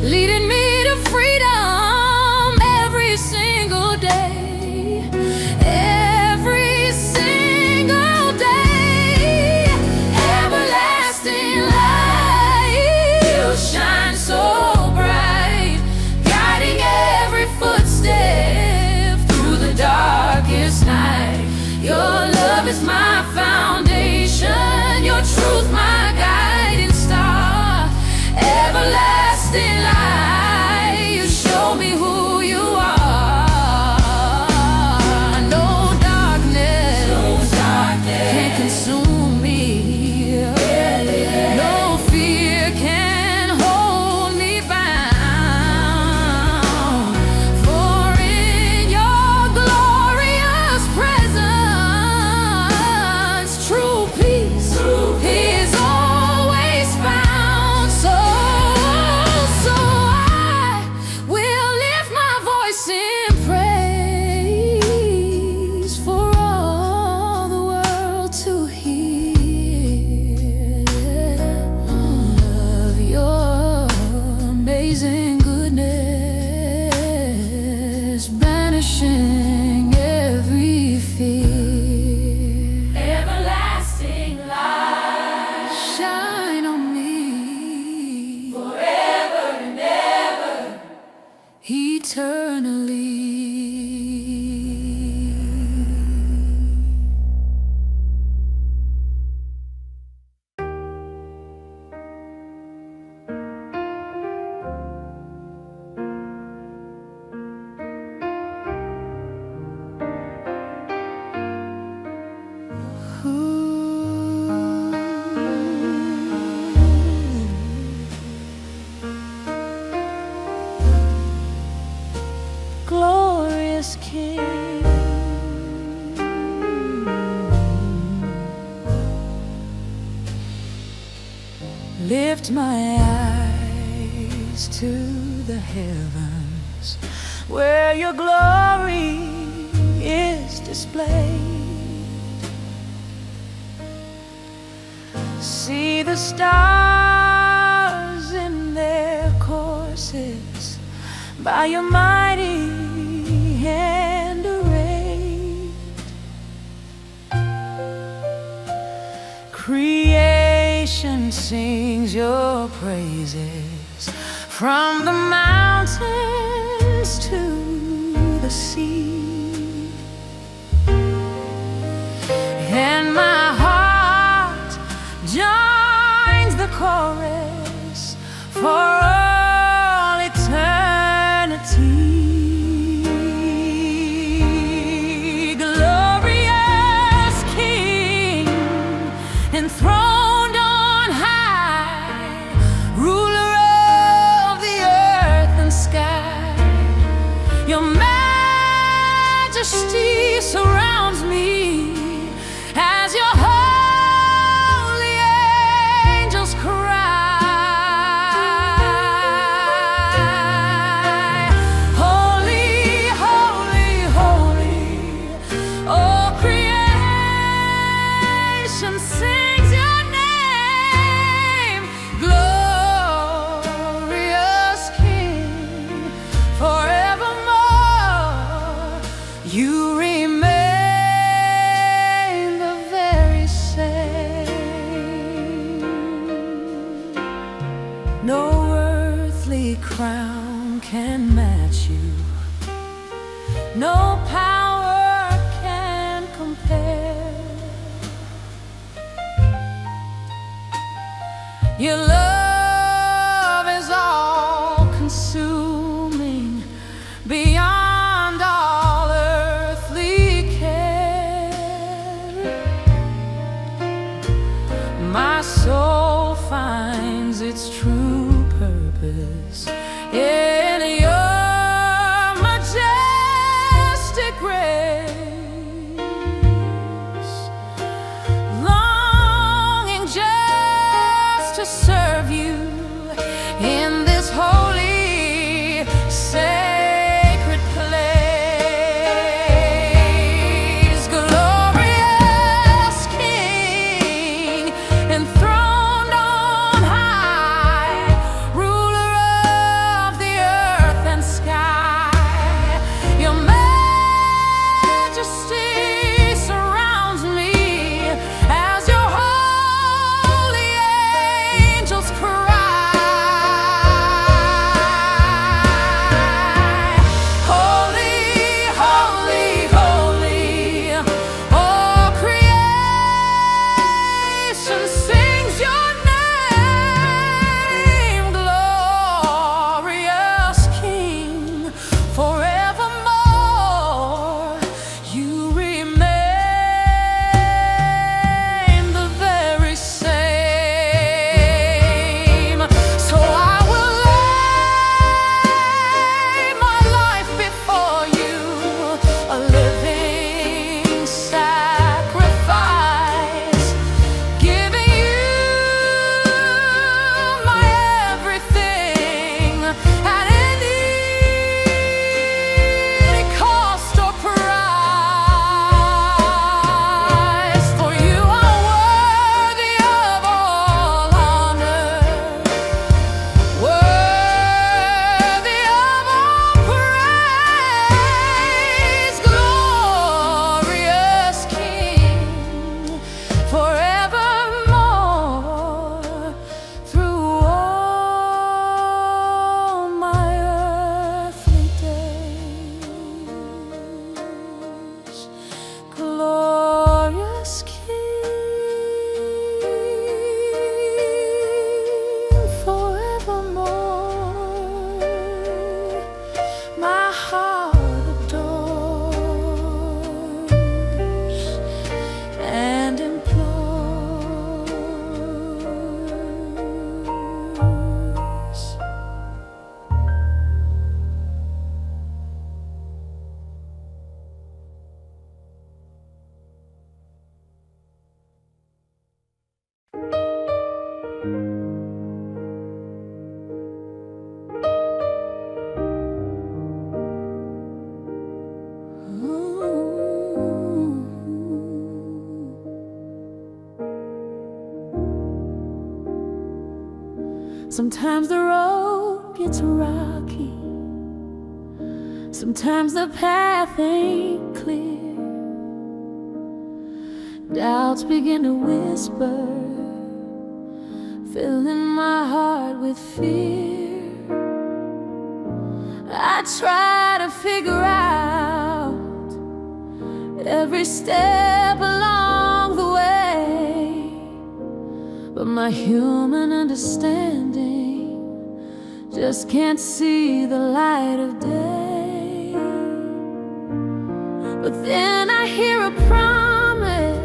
leading me to freedom every single day, every single day. Everlasting light, you shine so bright, guiding every footstep through the darkest night. Your love is my foundation, your truth my guiding star. Everlasting light, you show me who you are. No darkness can consume me, no fear can hold me bound. For in your glorious presence, true peace is always found. So I will lift my voice in praise for all the world to hear of your amazing goodness, banishing every fear. Everlasting light, shine on me forever and ever, eternally. Glorious King, lift my eyes to the heavens, where your glory is displayed. See the stars in their courses, by your mighty hand arrayed. Creation sings your praises, from the mountains to the sea. And my heart joins the chorus for all eternity. Glorious King, enthroned on high, ruler of the earth and sky. Your majesty surrounds me as your holy angels cry. no power can compare. Your love is all consuming, beyond all earthly care. My soul finds its true purpose in your majestic grace, longing just to serve you in this holy, sacred place. Glorious King, enthroned on high, ruler of the earth and sky, your majesty surrounds me as your holy angels cry. Holy, holy, holy, all creation sings your name. Glorious King, forevermore you remain the very same. So I will lay my life before you, a living sacrifice, giving you my everything at any cost or price. For you are worthy of all honor, worthy of all praise. Glorious King, forevermore, through all my earthly days. Glorious King, forevermore, my heart adores and implores. Sometimes the road gets rocky, sometimes the path ain't clear. Doubts begin to whisper, filling my heart with fear. I try to figure out every step along the way, but my human understanding just can't see the light of day. But then I hear a promise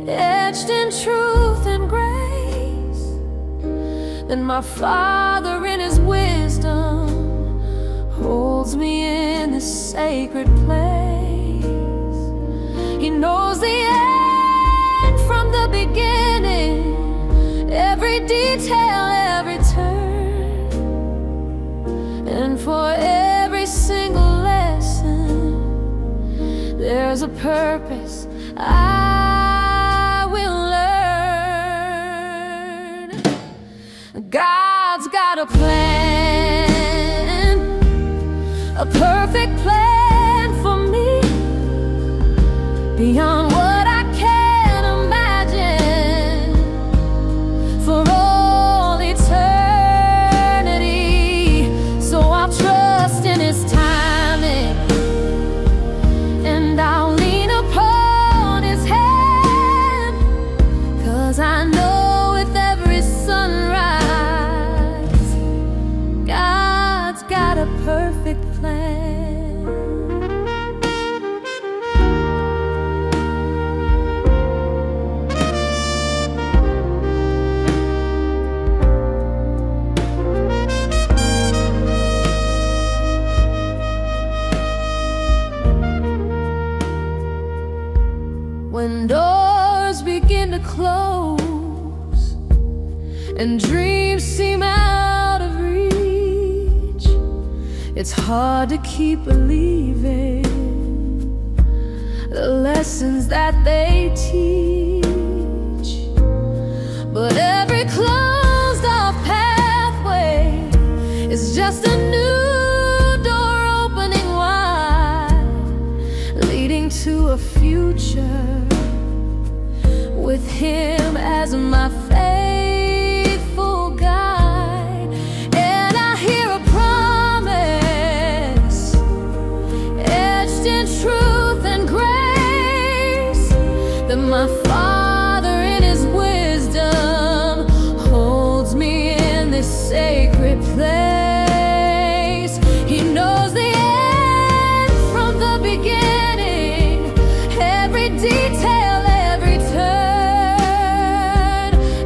etched in truth and grace, that my Father in His wisdom holds me in this sacred place. He knows the end from the beginning, every detail, every turn, and for every single lesson there's a purpose I will learn. God's got a plan, a perfect plan for me, beyond what I can imagine, for all eternity. So I'll trust in His timing when doors begin to close and dreams seem out of reach, it's hard to keep believing the lessons that they teach. But every closed off pathway is just a new door opening wide, leading to a future with him as my faithful guide. And I hear a promise etched in truth and grace, that my Father in his wisdom holds me in this sacred place. He knows the end from the beginning, every detail, every turn,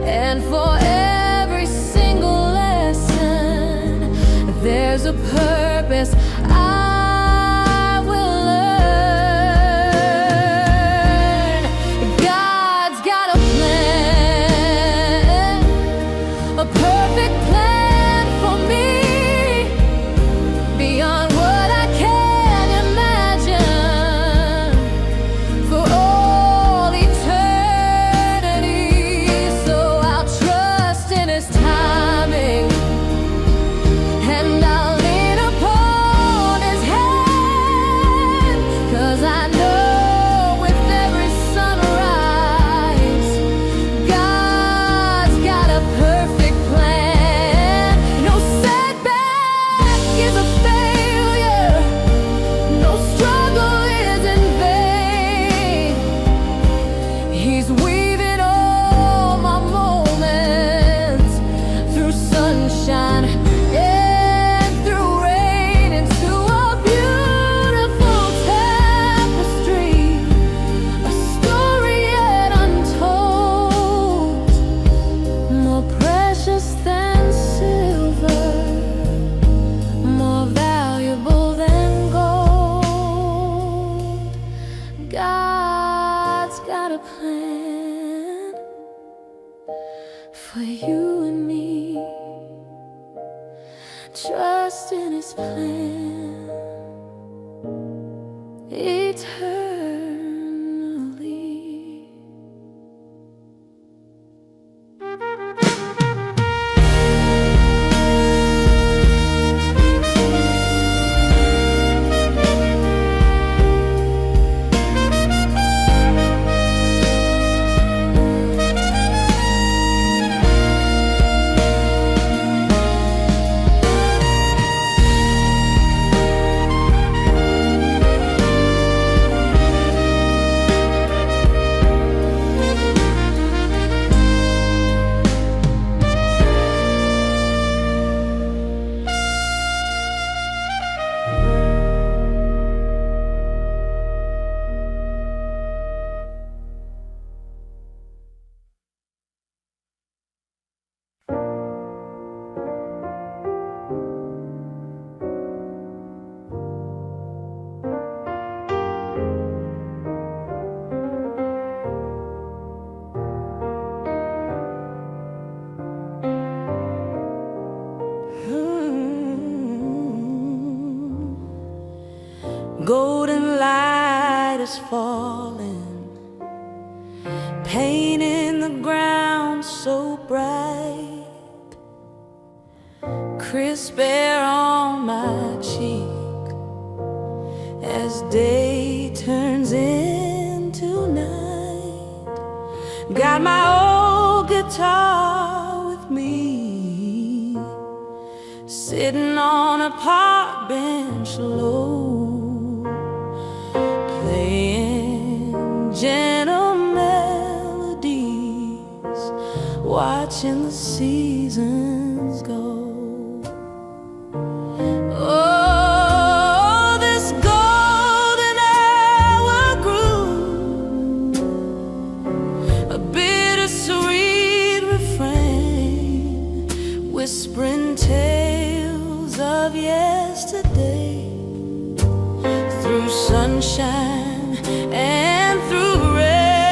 and for every single lesson there's a purpose I will learn. God's got a plan, a perfect plan for me, beyond what I can imagine, for all eternity. So I'll trust in his timing, and I'll lean upon his hand, 'cause I know with every sunrise, God's got a perfect plan. No setback is a failure, no struggle is in vain. He's weaving all my moments through sunshine and through rain into a beautiful tapestry, a story yet untold, more precious than silver, more valuable than gold. God's got a plan for you and me. Trust in his plan eternally. Golden light is falling, painting the ground so bright, crisp air on my cheek as day turns into night. Got my old guitar with me, sitting on a park bench low, playing gentle melodies, watching the seasons go. Oh, this golden hour grew a bittersweet refrain, whispering tales of yesterday, through sunshine and through rain.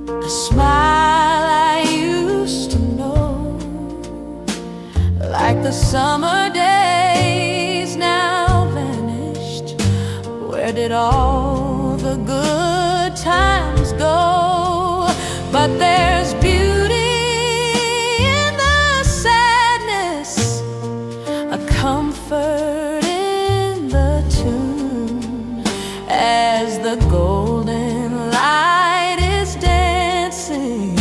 a smile I used to know, like the summer days now vanished. Where did all the good times go? But there's beauty in the sadness, a comfort in the tune, as the golden light is dancing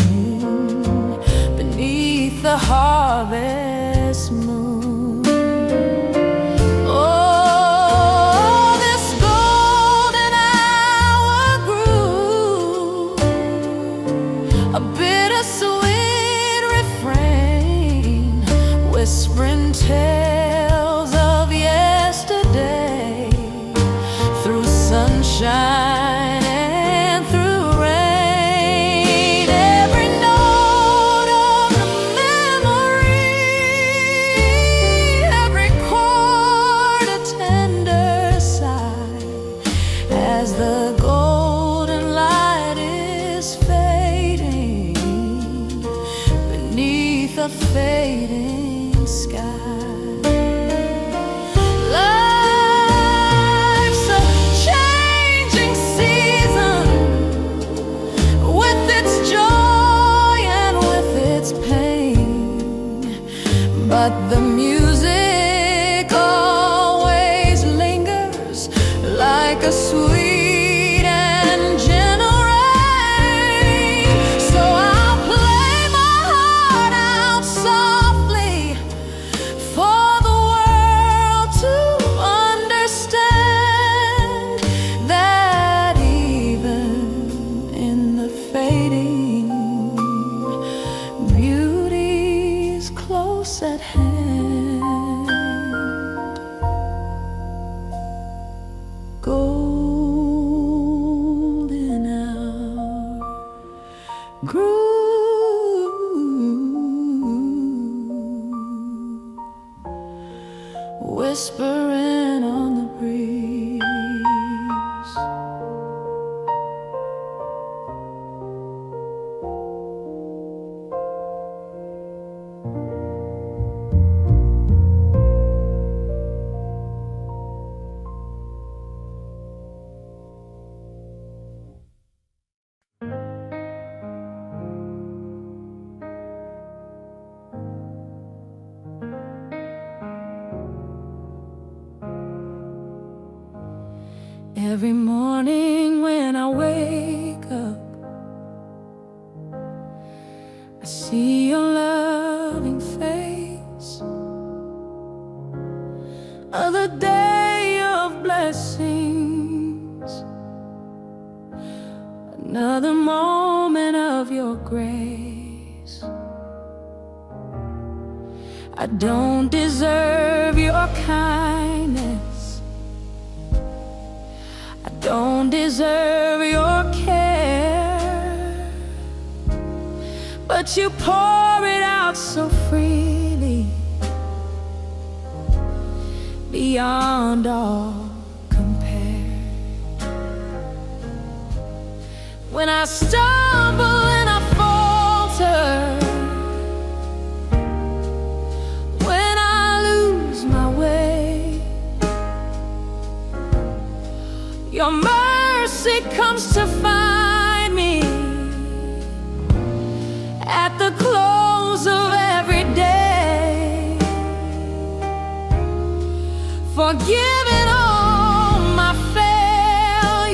beneath the harvest moon. Oh, this golden hour grew a bittersweet refrain, whispering tales of yesterday, through sunshine and through rain. Every note of the memory, every chord a tender sigh, as the golden light is fading beneath a fading sky. Life's a changing season, with its joy and with its pain, but the music always lingers like a sweet and gentle rain. So I'll play my heart out softly for the world to understand that even in the fading, beauty's close at hand. Golden hour grew, whispering on the breeze. Every morning when I wake up, I see your loving face. Another day of blessings, another moment of your grace. I don't deserve your kindness, I don't deserve your care, but you pour it out so freely, beyond all compare. When I stumble and I falter, when I lose my way, your mercy comes to find me at the close of every day, forgiving all my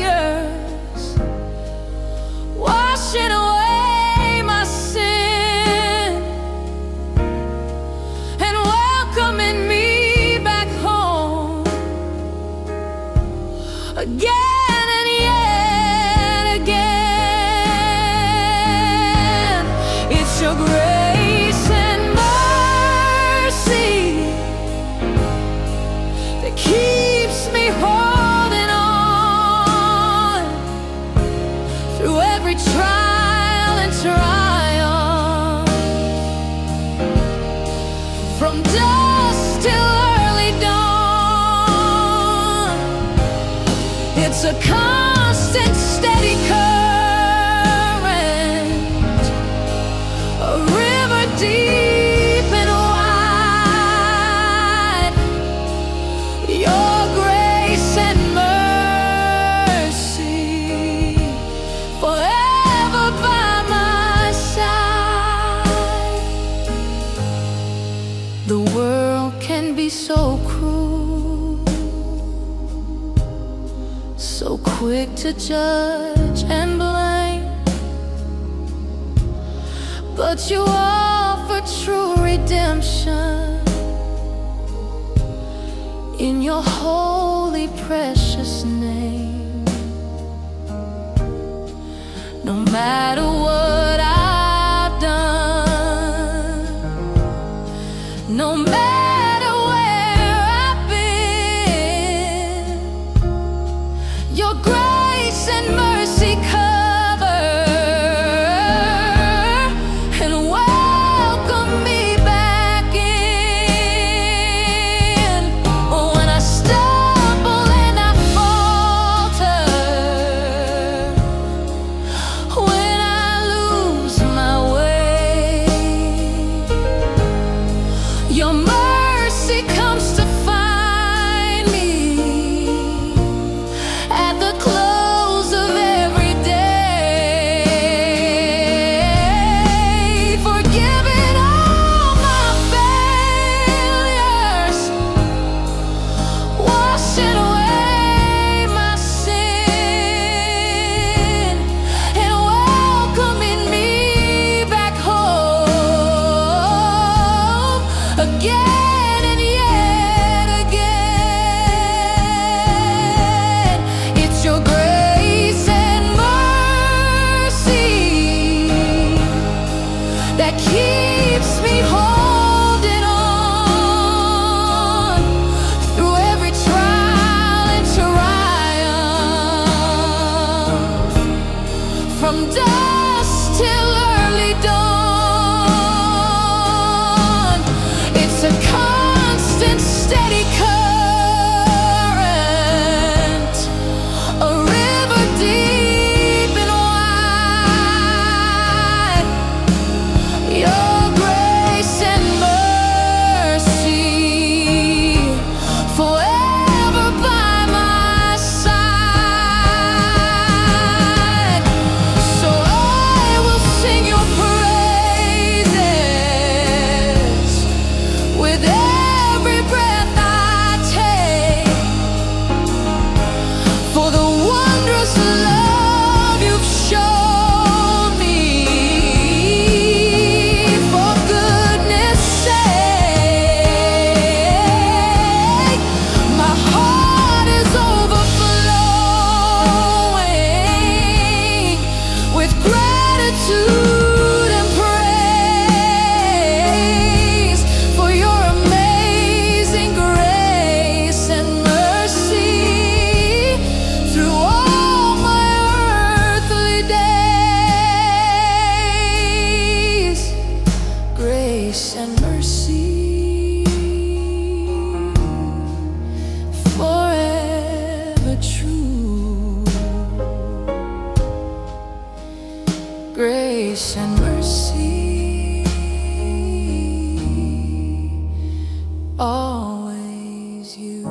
failures, washing away my sin, and welcoming me back home again. And yet again, it's your grace and mercy that keeps me holding on through every trial and triumph, from dusk till early dawn. It's a constant, steady current to judge and blame, but you offer true redemption in your holy, precious name. No matter what I've done, no matter where I've been, your grace and mercy cover and welcome me back in. When I stumble and I falter, when I lose my way, your mercy comes to find me at the close of every day, forgiving all my failures, washing away my sin, and welcoming me back home again and yet again. It's your grace and mercy that keeps me holding on through every trial and triumph, from dusk till early dawn. It's a constant, steady current, a river deep and wide. Your grace and mercy forever by my side. So I will sing your praises with every breath I take, for the wondrous love you've shown me. For goodness sake, my heart is overflowing with gratitude and praise for your amazing grace and mercy through all my earthly days. Grace and mercy forever true. Grace and mercy always you.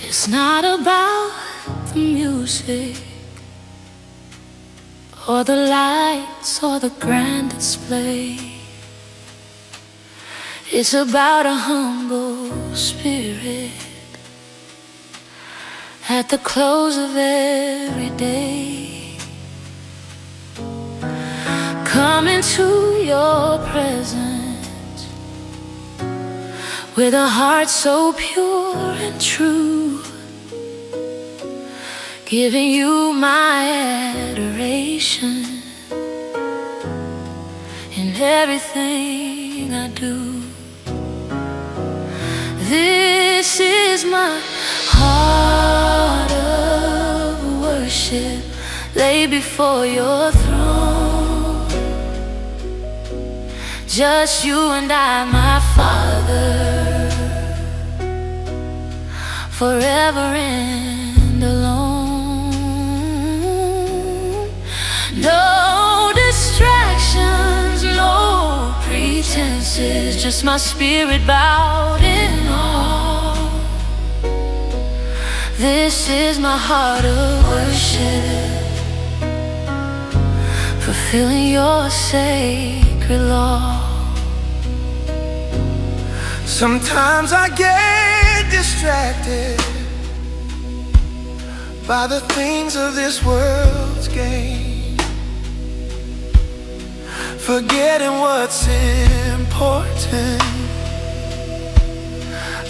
It's not about the music or the lights or the grand display. It's about a humble spirit at the close of every day, coming to your presence with a heart so pure and true, giving you my adoration in everything I do. This is my heart of worship, lay before your throne. Just you and I, my Father. forever and alone. No distractions, no pretenses, just my spirit bowed in awe. This is my heart of worship, fulfilling your sacred law. Sometimes I get distracted by the things of this world's game, forgetting what's important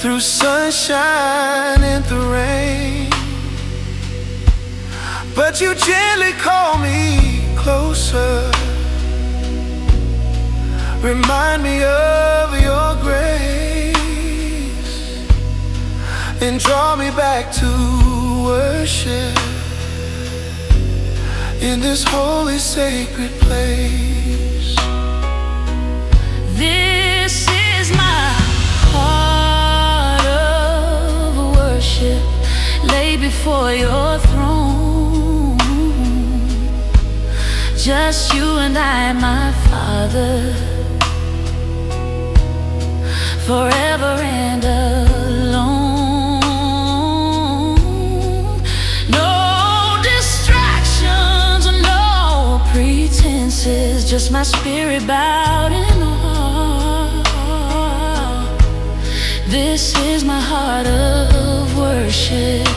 through sunshine and through rain. But you gently call me closer, remind me of your grace, and draw me back to worship in this holy sacred place. This is my heart of worship, lay before your throne. Just you and I, my Father, forever and alone. No distractions, no pretenses, just my spirit bowed in awe. This is my heart of worship,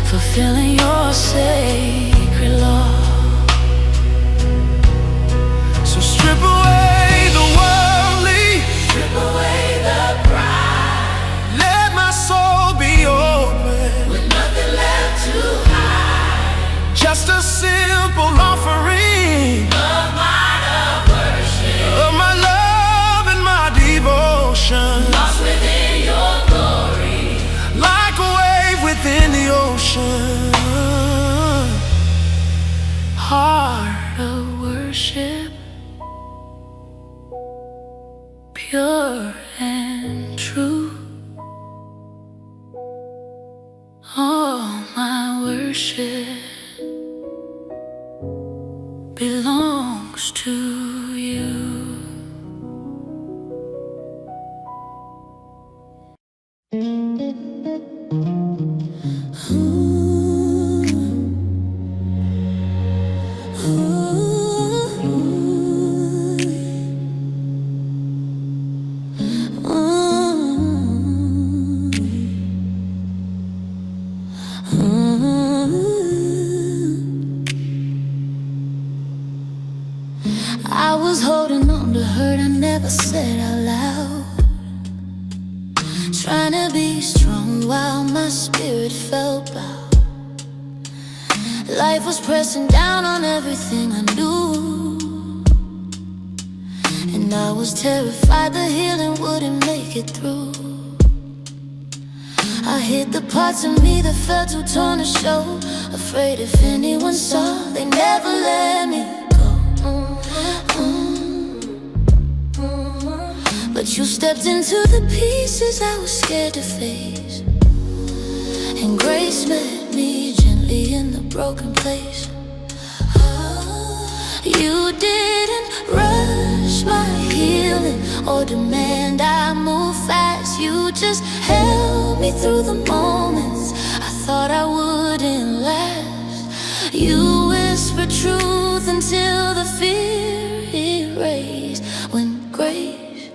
fulfilling your sacred law. So strip away the worldly, Strip away the pride, let my soul be open, with nothing left to hide. just a simple offering Of mine of worship, of my love and my devotion, lost within your glory. like a wave within the ocean. Heart of worship, pure and true. All my worship belongs to you. I was holding on to hurt I never said out loud, trying to be strong while my spirit felt bowed. Life was pressing down on everything I knew, and I was terrified the healing wouldn't make it through. I hid the parts of me that felt too torn to show, afraid if anyone saw, they never let me go. But you stepped into the pieces I was scared to face, and grace met me gently in the broken place. You didn't rush my healing or demand I move fast. You just held me through the moments I thought I wouldn't last. You whispered truth until the fear erased. When grace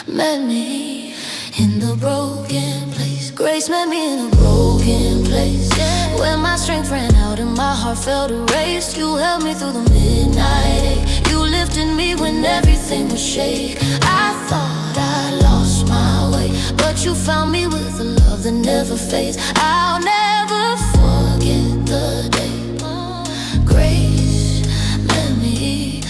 met me in the broken place, grace met me in a broken place, where my strength ran out and my heart felt erased. You held me through the midnight ache. You lifted me when everything was shake. I thought I lost my way, but you found me with a love that never fades. I'll never forget the day grace met me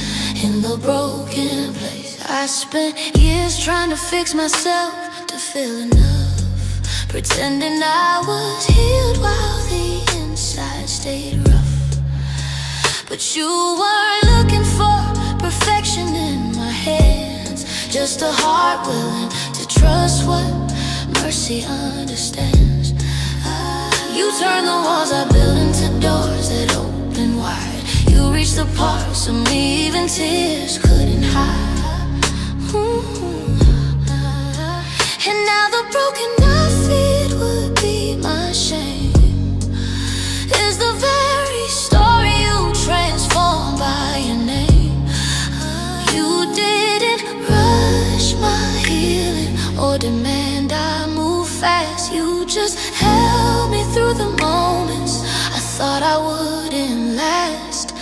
in the broken place. I spent years trying to fix myself to feel enough, pretending I was healed while the inside stayed rough. But you weren't looking for perfection in my hands, just a heart willing to trust what mercy mercy understands. You turn the walls I built into doors that open wide. You reach the parts of me even tears couldn't hide. And now the broken I feet would be my shame is the very story you transformed by your name. You didn't rush my healing or demand I move fast. You just held me through the moments I thought I wouldn't last.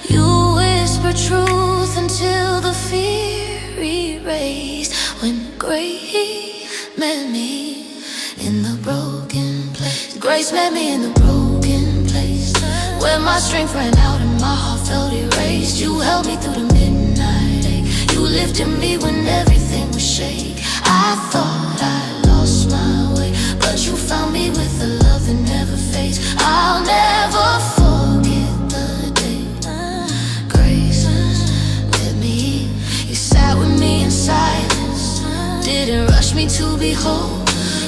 You whisper truth until the fear erased. When grace met me in the broken place. Grace met me in the broken place, where my strength ran out and my heart felt erased. You held me through the midnight ache. You lifted me when everything was shake. I thought I lost my way, but you found me with a love that never fades. I'll never forget the day grace met me. You sat with me in silence, didn't rush me to be whole.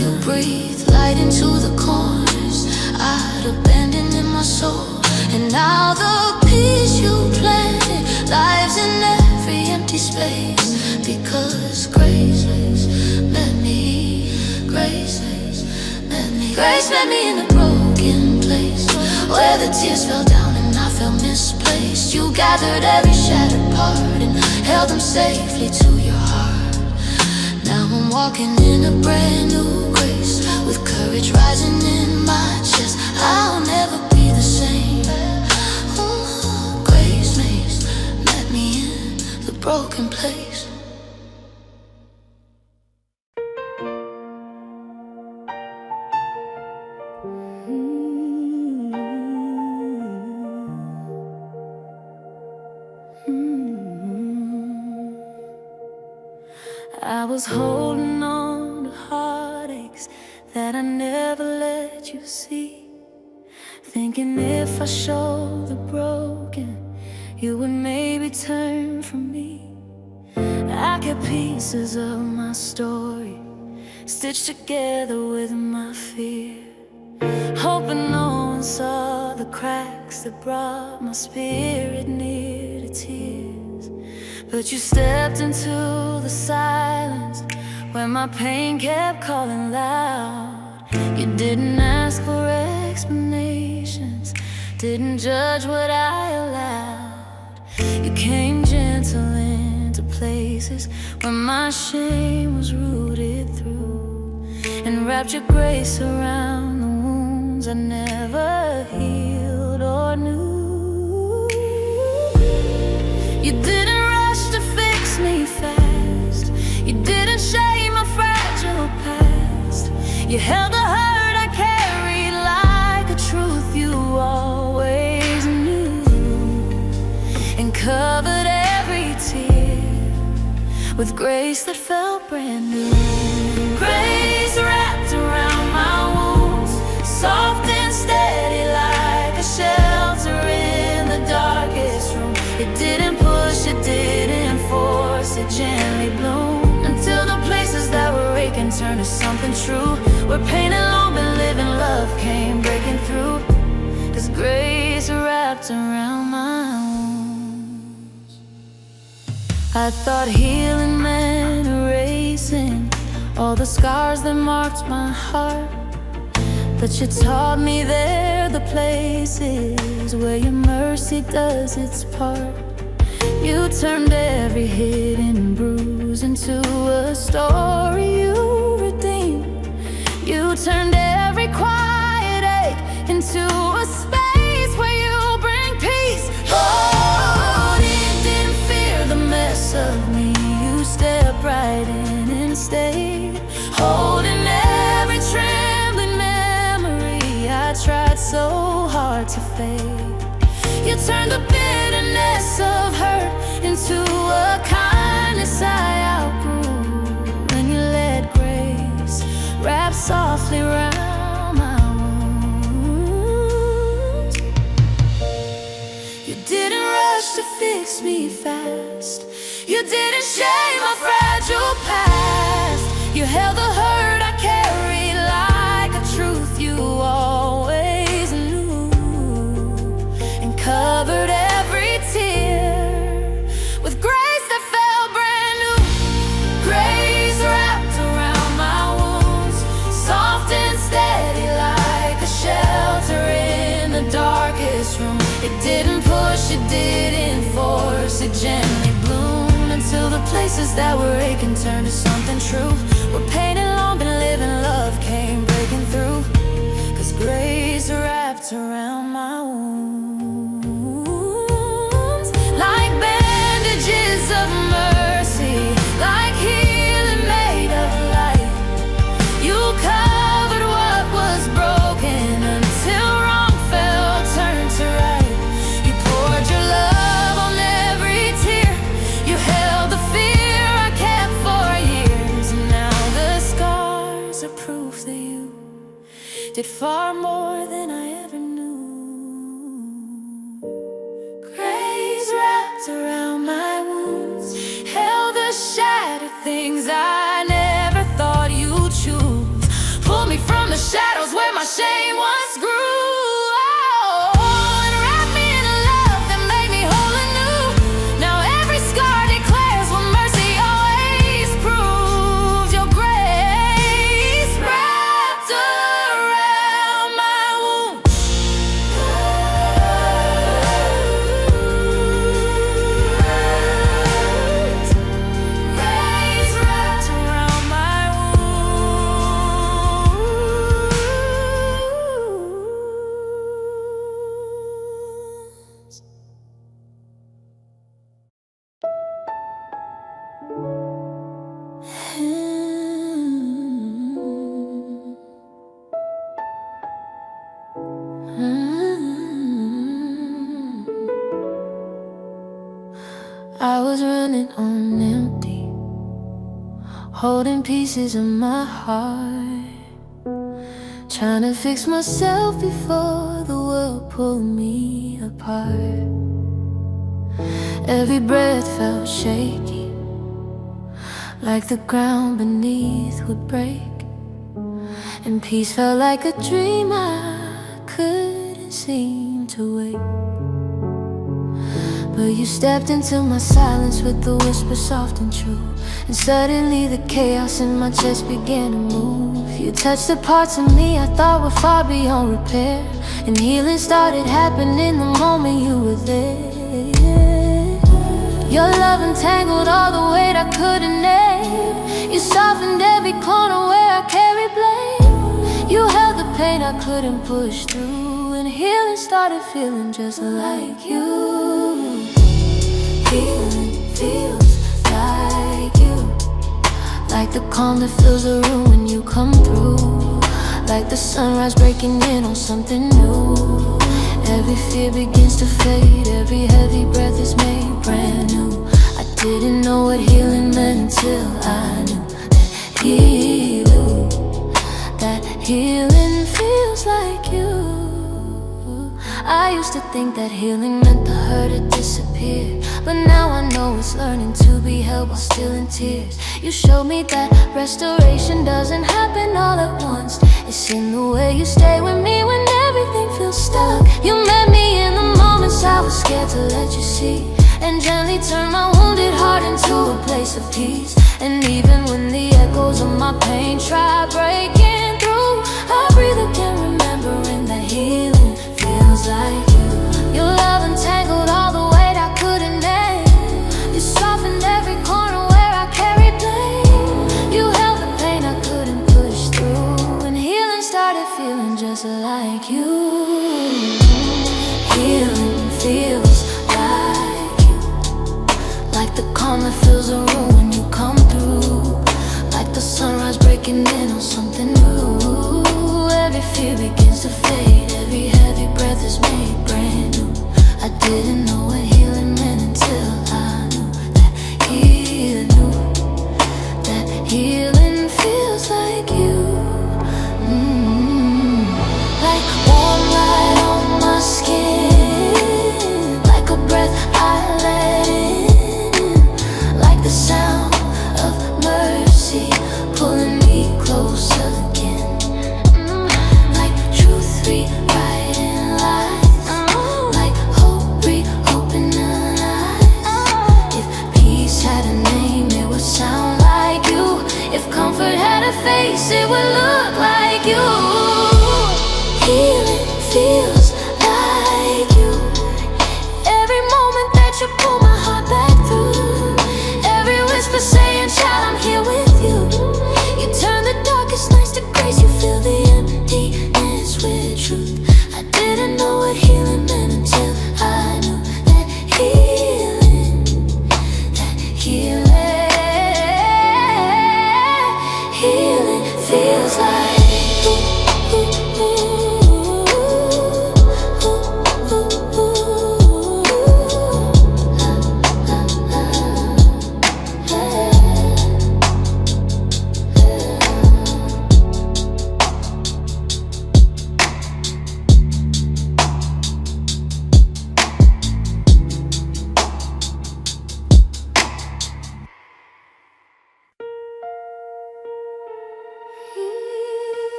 You breathed light into the corners I'd abandoned in my soul. And now the peace you planted lives in every empty space. Because grace met me, grace met me. Grace met me in a broken place, where the tears fell down and I felt misplaced. You gathered every shattered part and held them safely to your heart. Now I'm walking in a brand new grace, with courage rising in my chest. I'll never be the same. Grace met me in the broken place. I was holding on to heartaches that I never let you see, thinking if I showed the broken, you would maybe turn from me. I kept pieces of my story stitched together with my fear, hoping no one saw the cracks that brought my spirit near to tears. But you stepped into the silence when my pain kept calling loud. You didn't ask for explanations, didn't judge what I allowed. You came gentle into places where my shame was rooted through, and wrapped your grace around the wounds I never healed or knew. You didn't rush to fix me fast, you didn't shame my fragile past. You held the hurt I carried like a truth you always knew, and covered every tear with grace that felt brand new. Grace wrapped around my wounds, soft and steady like a shelter in the darkest room. It didn't push, it didn't force, it gently bloomed until the places that were aching turned to something true, where pain had long been living, love came breaking through. 'Cause grace wrapped around my wounds. I thought healing meant erasing all the scars that marked my heart, but you taught me they're the places where your mercy does its part. You turned every hidden bruise into a story you redeemed. You turned every quiet ache into a space where you bring peace. Oh, you didn't fear the mess of me, you stepped right in and stayed, holding every trembling memory I tried so hard to fade. You turned the bitterness of hurt into a kindness I outgrew, when you let grace wrap softly around my wounds. You didn't rush to fix me fast, you didn't shame my fragile past. You held the hurt I carry didn't push, you didn't force. It gently bloomed until the places that were aching turned to something true. Where pain had long been living, love came breaking through. 'Cause grace wrapped around my wounds, like bandages of mercy, like healing made of light. You covered what was broken until wrong felt turned to right. You poured your love on every tear. You held the fear I kept for years. And now the scars are proof that you did far more than I ever knew. Grace wrapped around my wounds, held the shattered things I never thought you'd choose. Pulled me from the shadows where my shame once grew. Oh, and wrapped me in a love that made me whole anew. Now every scar declares what mercy always proves. Your grace wrapped around my wounds. Grace wrapped around my wounds. I was running on empty, holding pieces of my heart, trying to fix myself before the world pulled me apart. Every breath felt shaky, like the ground beneath would break, and peace felt like a dream I couldn't seem to wake. But you stepped into my silence with the whisper soft and true, and suddenly the chaos in my chest began to move. You touched the parts of me I thought were far beyond repair, and healing started happening the moment you were there. Your love entangled all the weight I couldn't name. You softened every corner where I carried blame. You held the pain I couldn't push through, and healing started feeling just like you. Healing feels like you, like the calm that fills the room when you come through, like the sunrise breaking in on something new. Every fear begins to fade, every heavy breath is made brand new. I didn't know what healing meant until I knew that healing feels like you. I used to think that healing meant the hurt had disappeared, but now I know it's learning to be held while still in tears. You showed me that restoration doesn't happen all at once. It's in the way you stay with me when everything feels stuck. You met me in the moments I was scared to let you see, and gently turned my wounded heart into a place of peace. And even when the echoes of my pain try breaking through, I breathe again, remembering that healing feels like you. Your love entangled all the weight I couldn't name. You softened every corner where I carried blame. You held the pain I couldn't push through, and healing started feeling just like you. Healing feels like you, like the calm that fills the room when you come through, like the sunrise breaking in on something new. Every fear begins to fade, every heavy breath is made brand new. I didn't know what healing meant until I knew that healing feels like you. Like warm light on my skin, like a breath I let in, like the sound of mercy pulling me closer again, like truth rewriting lies, like hope reopening eyes. If peace had a name, it would sound like you. If comfort had a face, it would look like you. Healing feels like you.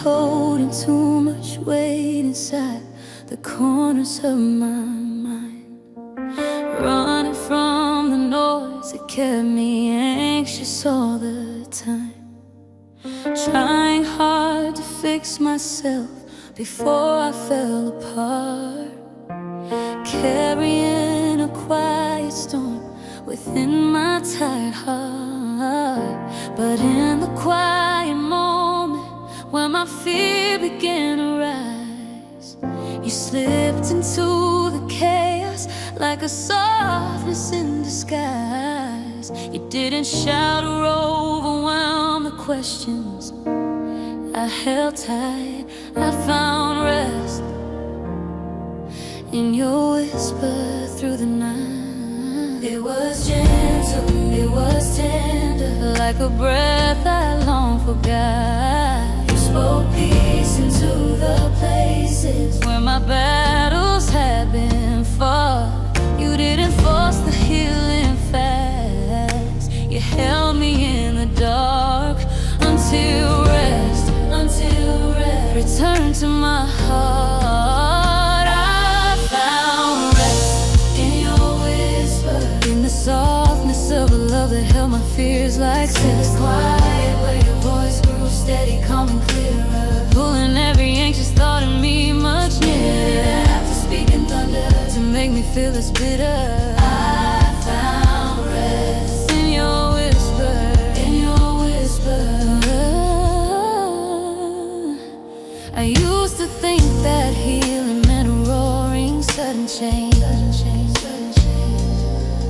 holding too much weight inside the corners of my mind, running from the noise that kept me anxious all the time, trying hard to fix myself before I fell apart, carrying a quiet storm within my tired heart. But in the quiet moment when my fear began to rise, you slipped into the chaos like a softness in disguise. You didn't shout or overwhelm the questions. I held tight, I found rest in your whisper through the night. It was gentle, it was tender, like a breath I long forgot. You spoke peace into the places where my battles had been fought. You didn't force the healing fast. You held me in the dark until rest returned to my heart. I found rest in your whisper, in the softness of a love that held my fears like scissors. Quiet where your voice grew steady, calm and clearer, pulling every anxious thought in me much nearer. After speaking thunder to make me feel less bitter, I found rest in your whisper, in your whisper. I used to think that healing meant a roaring sudden change,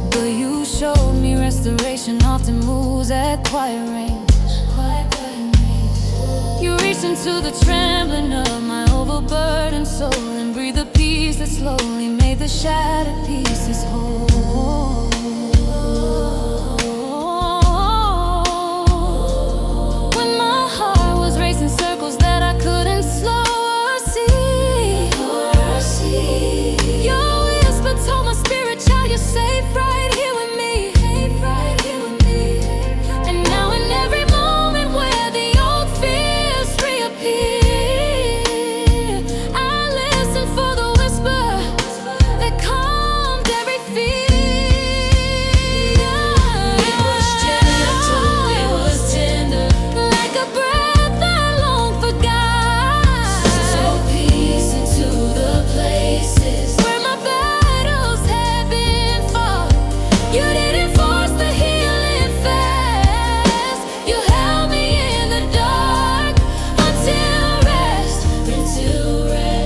but you showed me restoration often moves at quiet range. You reached into the trembling of my overburdened soul and breathed a peace that slowly made the shattered pieces whole. When my heart was racing circles that I couldn't slow or see, your whisper told my spirit, child, you're safe right here with me. And now in every moment where the old fears reappear, I listen for the whisper that calmed every fear. It was gentle, it was tender, like a breath I long forgot. So peace into the places where my battles had been fought. You didn't force the healing fast. You held me in the dark until rest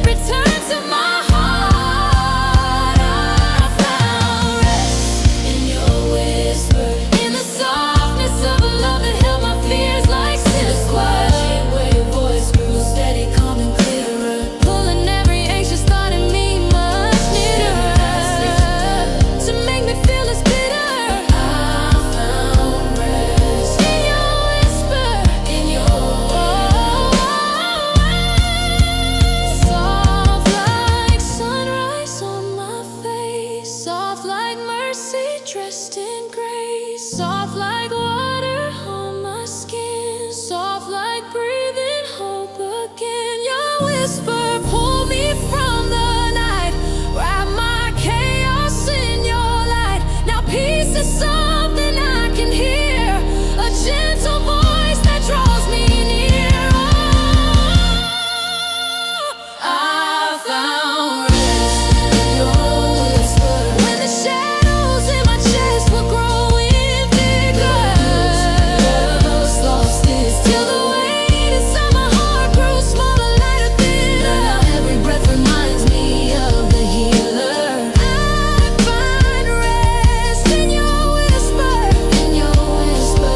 returned to my heart. I found rest in your whisper, in the softness of a love that held my fears like scissors. Quiet where your voice grew steady, calm and clearer, pulling every anxious thought in me much nearer, to make me feel less bitter. I found rest in your whisper, in your soft like sunrise on my face, soft like mercy dressed in grace, soft like water on my skin, soft like breathing hope again. Your whisper pulled me from the night, wrap my chaos in your light. Now peace is something I can hear, a gentle voice that draws me near. I found rest in your whisper when the shadows in my chest were growing bigger. Lost this till the weight inside my heart grew smaller, lighter, thinner. Now every breath reminds me of the healer. I find rest in your whisper, in your whisper.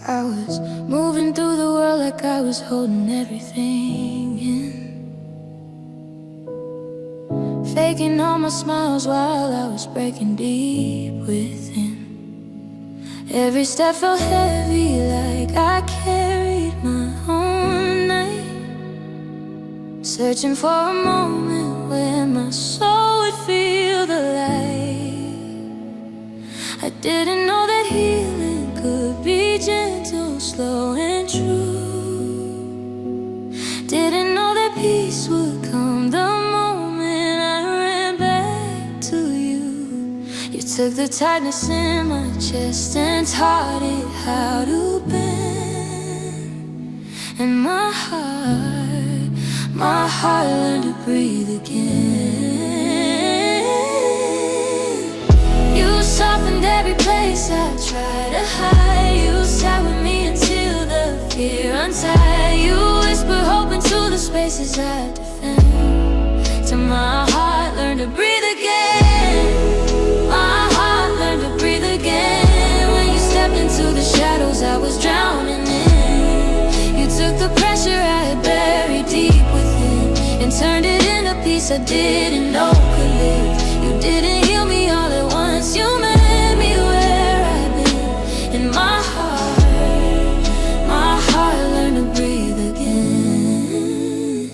I was moving through the world like I was holding everything in. faking all my smiles while I was breaking deep within. Every step felt heavy, like I carried my own name, searching for a moment where my soul would feel the light. I didn't know that healing could be gentle, slow and true. Didn't know that peace would come the moment I ran back to you. You took the tightness in my chest and taught it how to bend. And my heart learned to breathe again. You softened every place I tried to hide. You sat with me until the fear untied. You whispered hope into the spaces I defend. Till my heart learned to breathe again. My heart learned to breathe again. When you stepped into the shadows I was drowning in. You took the pressure I had buried deep within and turned it into peace I didn't know could live. You didn't heal me all at once. You met me where I've been. And my heart learned to breathe again.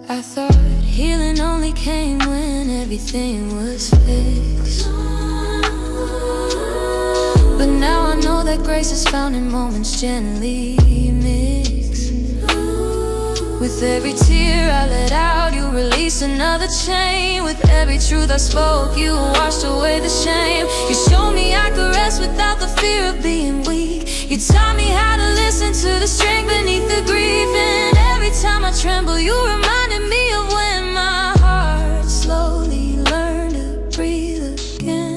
I thought healing only came when everything was fixed, but now I know that grace is found in moments gently mixed. With every tear I let out, you release another chain. With every truth I spoke, you washed away the shame. You showed me I could rest without the fear of being weak. You taught me how to listen to the strength beneath the grief. And every time I tremble, you reminded me of when my heart slowly learned to breathe again.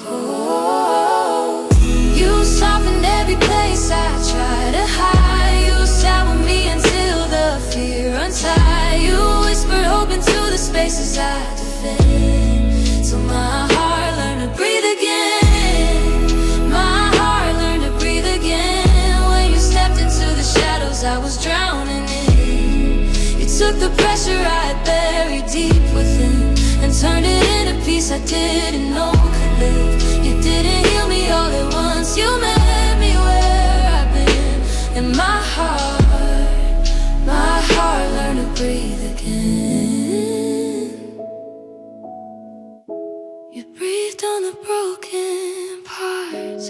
Oh, you softened every place I tried to hide. You sat with me until the fear untied. You whispered hope into the spaces I defend. So my heart learned to breathe again. My heart learned to breathe again. When you stepped into the shadows I was drowning in. You took the pressure I had buried deep within and turned it into peace I didn't know could live. You didn't heal me all at once. You met me where I've been. And my heart learned to breathe again. You breathed on the broken parts,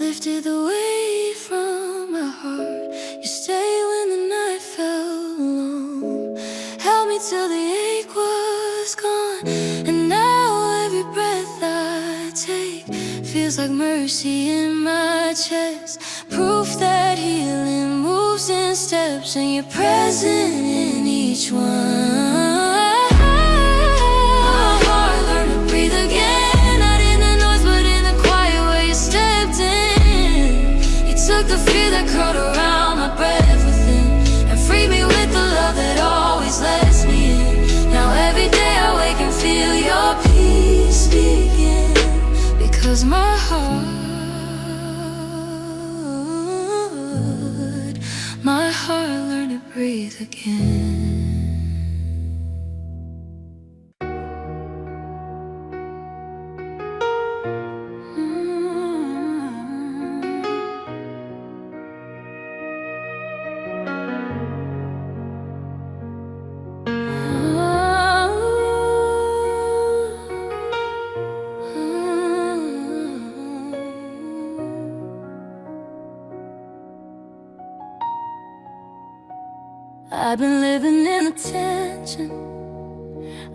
lifted the weight from my heart. You stayed when the night fell alone, held me till the ache was gone. And now every breath I take feels like mercy in my chest, proof that healing moves in steps and you're present in each one. My heart learned to breathe again, not in the noise but in the quiet where you stepped in. You took the fear that curled around my breath within and freed me with the love that always lets me in. Now every day I wake and feel your peace begin, because my heart learned to breathe again. I've been living in the tension.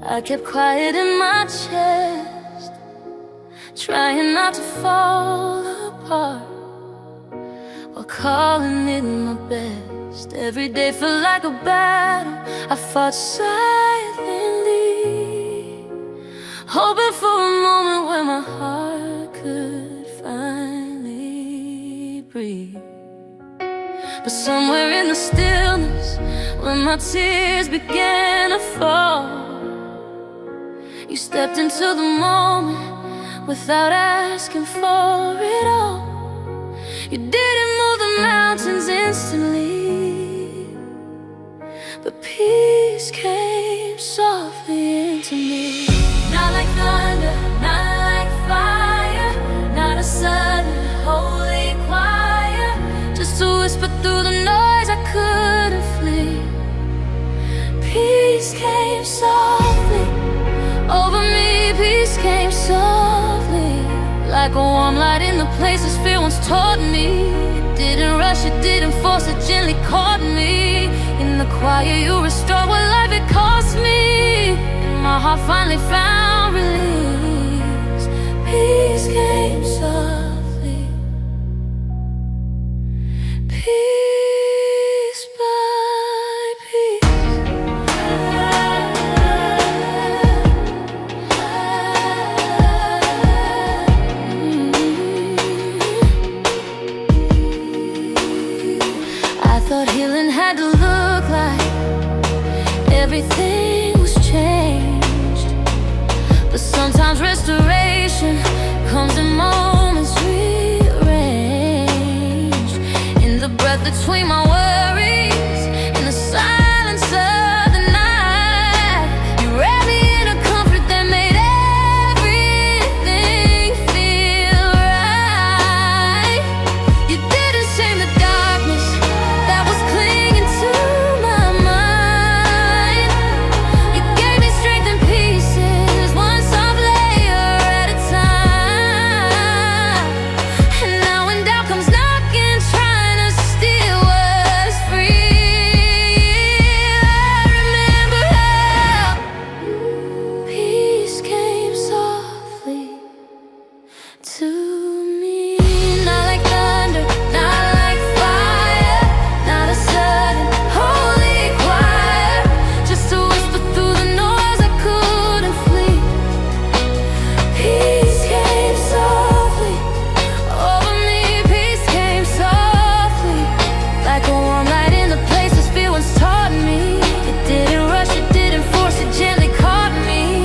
I kept quiet in my chest, trying not to fall apart while calling it my best. Every day felt like a battle. I fought silently, hoping for a moment where my heart could finally breathe. But somewhere in the stillness, when my tears began to fall, you stepped into the moment without asking for it all. You didn't move the mountains instantly, but peace came softly into me. Not like thunder, not like fire, not a sudden holy choir, just a whisper through the noise I couldn't flee. Peace came softly over me, peace came softly, like a warm light in the places fear once taught me. It didn't rush, it didn't force, it gently caught me. In the quiet you restored what life had cost me, and my heart finally found release. Peace came softly, piece by piece. I thought healing had to look like everything was changed, but sometimes restoration comes in moments rearranged. In the breath between my worries, in the silence of the night, you wrapped me in a comfort that made everything feel right. You didn't shame the darkness that was clinging to my mind. You gave me strength in pieces, one soft layer at a time. And now when doubt comes knocking, trying to steal what's free, I remember how peace came softly to me. Not like thunder, not like fire, not a sudden holy choir, just a whisper through the noise I couldn't flee. Peace came softly over me, peace came softly, like a warm light in the places fear once taught me. It didn't rush, it didn't force, it gently caught me.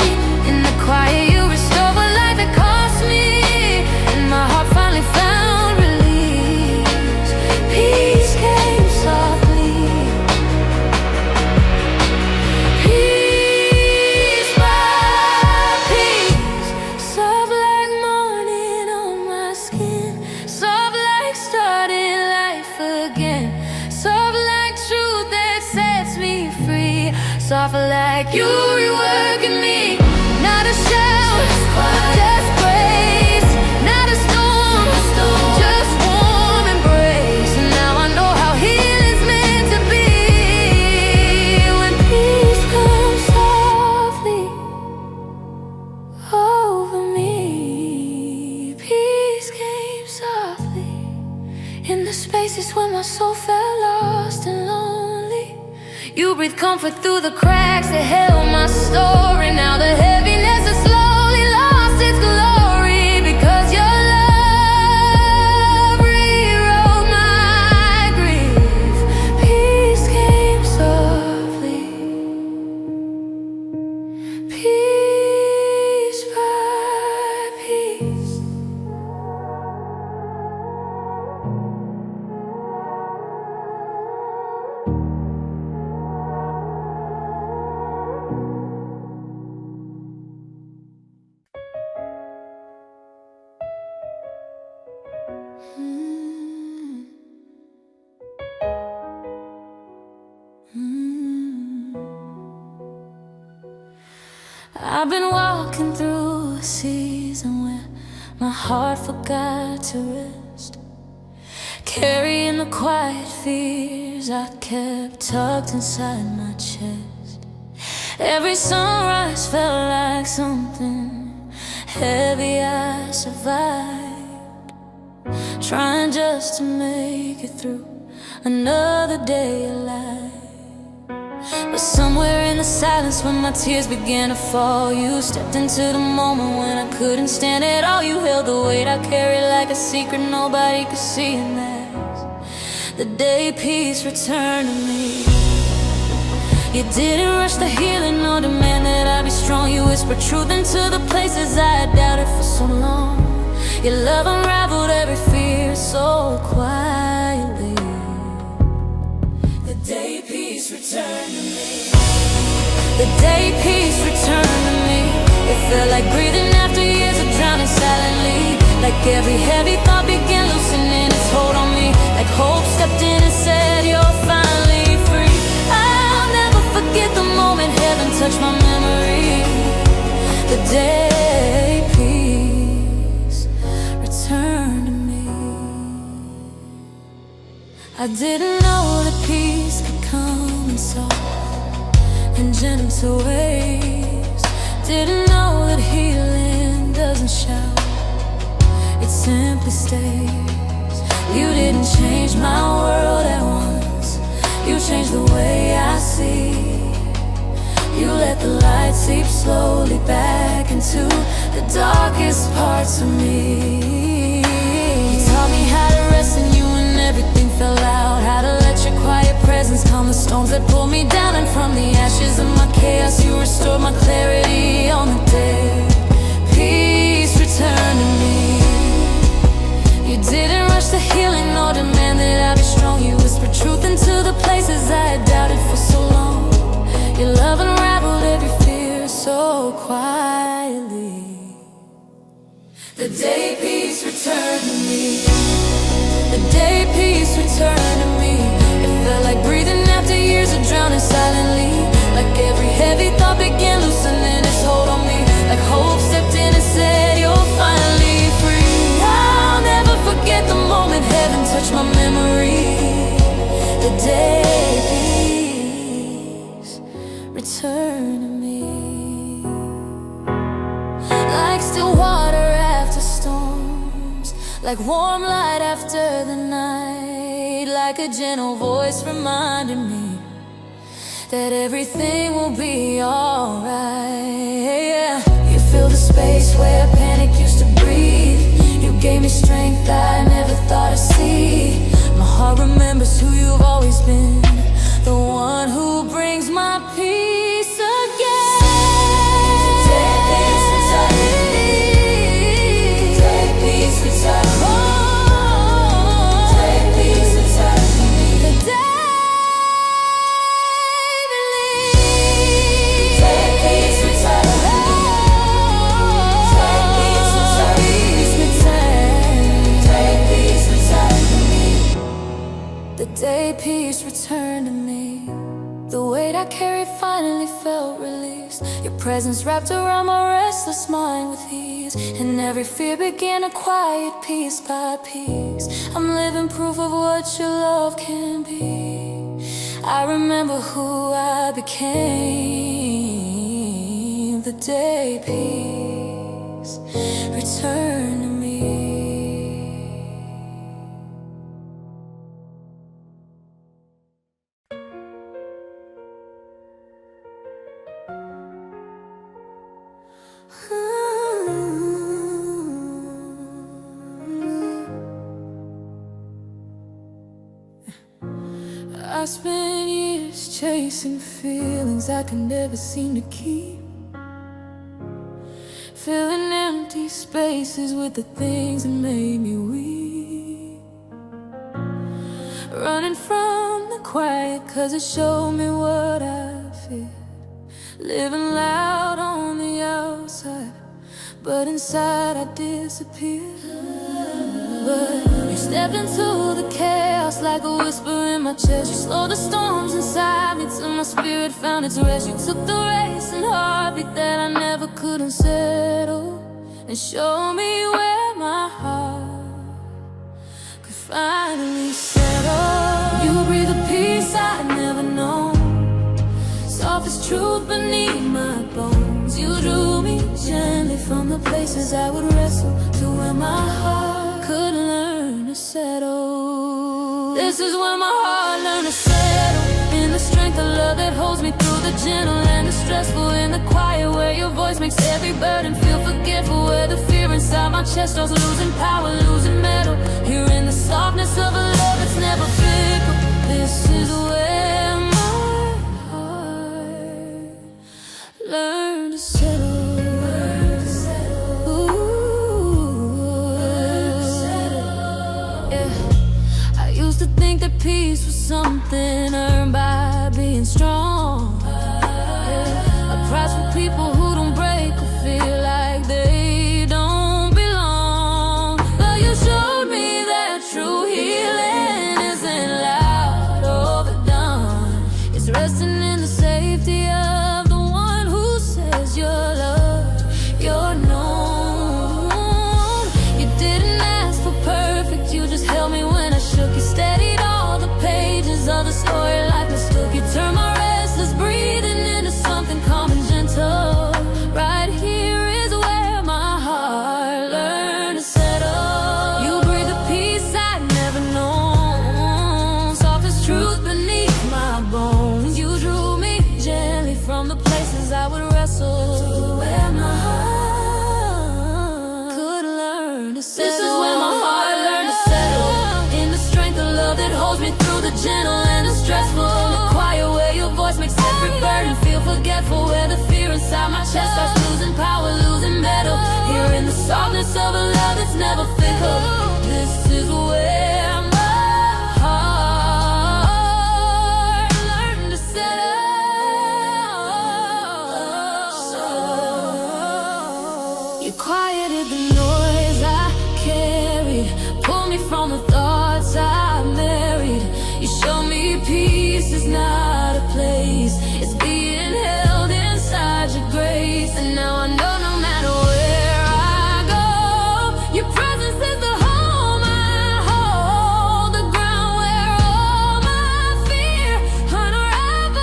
In the quiet you restored what life had cost me, and my heart finally found release. Peace came softly, piece by piece, soft like morning on my skin, soft like starting life again, soft like truth that sets me free, soft like you reworking me. Not a shell, just grace, not a storm, just warm embrace. And now I know how healing's meant to be. When peace comes softly over me, peace came softly in the spaces where my soul felt lost and lonely. You breathe comfort through the cracks that held my story. Now the heaviness has slowly lost its glory, because your love rewrote my grief. Peace came softly, piece by piece. I've been walking through a season where my heart forgot to rest, carrying the quiet fears I kept tucked inside my chest. Every sunrise felt like something heavy I survived, trying just to make it through another day alive. But somewhere in the silence when my tears began to fall, you stepped into the moment when I couldn't stand it all. You held the weight I carried like a secret nobody could see, and that's the day peace returned to me. You didn't rush the healing or demand that I be strong. You whispered truth into the places I had doubted for so long. Your love unraveled every fear so quietly. The day peace returned to me. The day peace returned to me. It felt like breathing after years of drowning silently. Like every heavy thought began loosening its hold on me. Like hope stepped in and said, you're finally free. I'll never forget the moment heaven touched my memory. The day peace returned to me. I didn't know that peace could come in soft and gentle ways. Didn't know that healing doesn't shout, it simply stays. You didn't change my world at once, you changed the way I see. You let the light seep slowly back into the darkest parts of me. You taught me how to rest in you when everything fell out, how to let your quiet presence calm the storms that pulled me down. And from the ashes of my chaos, you restored my clarity on the day peace returned to me. You didn't rush the healing or demand that I be strong. You whispered truth into the places I had doubted for so long. Your love unraveled every fear so quietly. The day peace returned to me. The day peace returned to me. It felt like breathing after years of drowning silently. Like every heavy thought began loosening its hold on me. Like hope stepped in and said, you're finally free. I'll never forget the moment heaven touched my memory. The day peace returned to me. Like still water after storms, like warm light after the night. Like a gentle voice reminding me that everything will be alright. You fill the space where panic used to breathe. You gave me strength I never thought I'd see. My heart remembers who you've always been, the one who brings my peace again. Day peace returned to me. Day peace returned to me. Day peace returned to me. The day believed. Day peace returned to me. Day peace returned to me. Day peace returned to me. The day peace returned to me. The weight I carried finally felt released. Your presence wrapped around my restless mind with ease. And every fear began to quiet piece by piece. I'm living proof of what your love can be. I remember who I became. The day peace returned to me. I spent years chasing feelings I could never seem to keep, filling empty spaces with the things that made me weak. Running from the quiet cause it showed me what I feared. Living loud on the outside, but inside I disappeared. But you stepped into the chaos like a whisper in my chest. You slowed the storms inside me till my spirit found its rest. You took the racing heartbeat that I never couldn't settle and showed me where my heart could finally settle. You breathe a peace I'd never known, soft as truth beneath my bones. You drew me gently from the places I would wrestle to where my heart could learn to settle. This is where my heart learned to settle, in the strength of love that holds me through the gentle and the stressful, in the quiet where your voice makes every burden feel forgetful, where the fear inside my chest starts losing power, losing metal. Here in the softness of a love that's never fickle. This is where my heart learned to settle. To think that peace was something earned by being strong. price for people who don't break or feel like they don't belong. But you showed me that true healing isn't loud or overdone. It's resting in the safety of the one who says you're loved, you're known. You didn't ask for perfect, you just held me when I shook. You steadied all the pages of the story life mistook. You turned my restless breathing into something calm and gentle. Right here is where my heart learned to settle. You breathe a peace I'd never known, soft as truth beneath my bones. You drew me gently from the places I would wrestle to where my heart could learn to settle. This is where my heart learned to settle, in the strength of love that holds me through the gentle and the stressful. The quiet where your voice makes every burden feel forgetful, where the fear inside my chest starts losing power, losing battle. Here in the softness of a love that's never fickle. This is where my heart learned to settle. You quieted the noise I carried, pulled me from the thoughts I buried. You show me peace is not a place, it's being held inside your grace. And now I know no matter where I go, your presence is the home I hold, the ground where all my fear unravels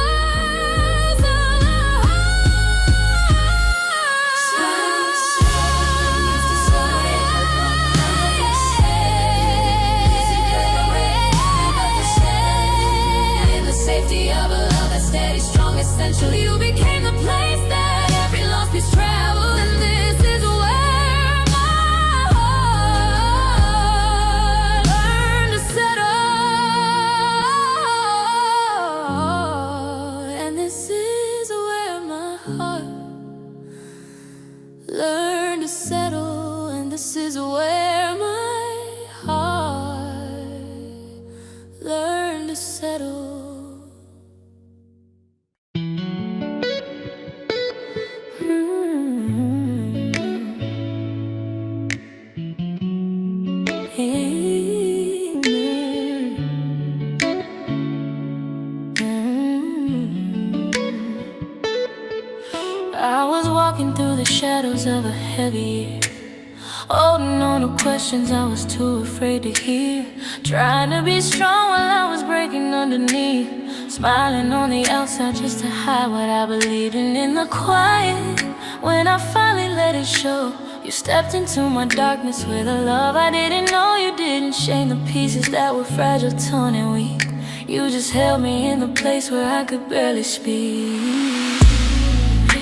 in the safety of a love that's steady, strong, essential. You became the place that every lost piece traveled. And this is where my heart learned to settle. And this is where my heart learned to settle. And this is where my heart learned to settle. I was walking through the shadows of a heavy year, holding on to questions I was too afraid to hear, trying to be strong while I was breaking underneath, smiling on the outside just to hide what I believed in. In the quiet, when I finally let it show, you stepped into my darkness with a love I didn't know. You didn't shame the pieces that were fragile, torn and weak. You just held me in the place where I could barely speak.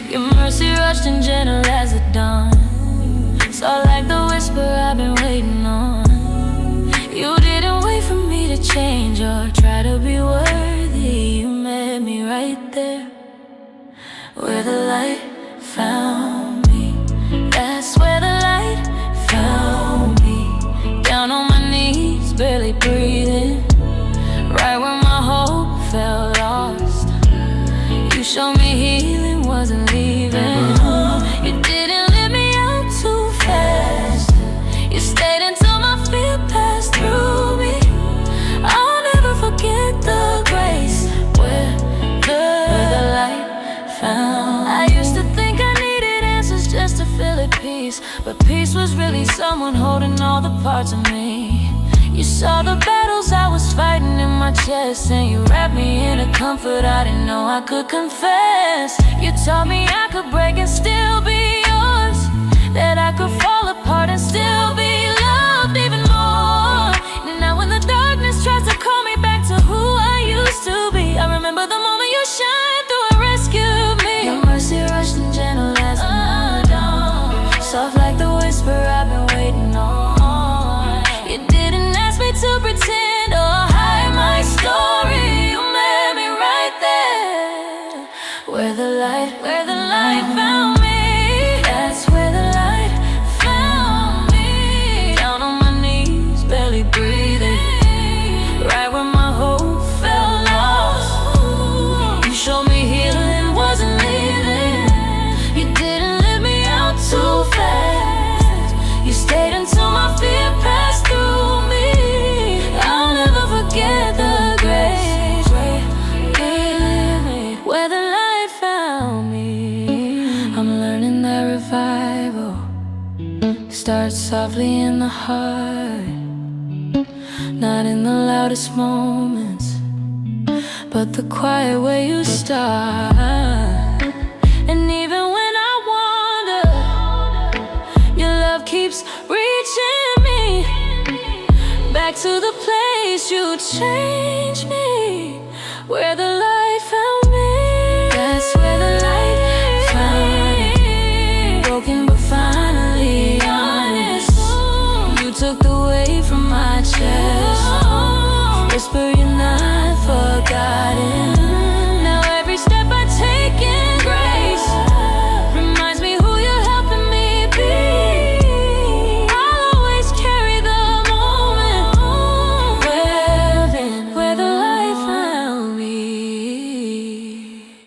Your mercy rushed and gentle as the dawn, so like the whisper I've been waiting on. You didn't wait for me to change or try to be worthy. You met me right there, where the light found me. That's where the light found me. Down on my knees, barely breathing, right where my hope felt lost. You showed me healing wasn't leaving. You didn't let me out too fast. You stayed until my fear passed through me. I'll never forget the grace where the light found. I used to think I needed answers just to feel at peace, but peace was really someone holding all the parts of me. You saw the battles I was fighting in my chest, and you wrapped me in a comfort I didn't know I could confess. You taught me I could break and still be yours, that I could fall apart and still be loved even more. And now when the darkness tries to call me back to who I used to be, I remember the moment you shined through and rescued me. Your mercy rushed and gentle as the dawn, soft like the whisper I've been waiting on. You didn't ask me to pretend or hide my story. You met me right there, where the light found me. That's where the light found me. Down on my knees, barely breathing, right where my hope felt lost. You showed me healing wasn't leaving. starts softly in the heart, not in the loudest moments, but the quiet way you start. And even when I wander, your love keeps reaching me back to the place you changed me, where the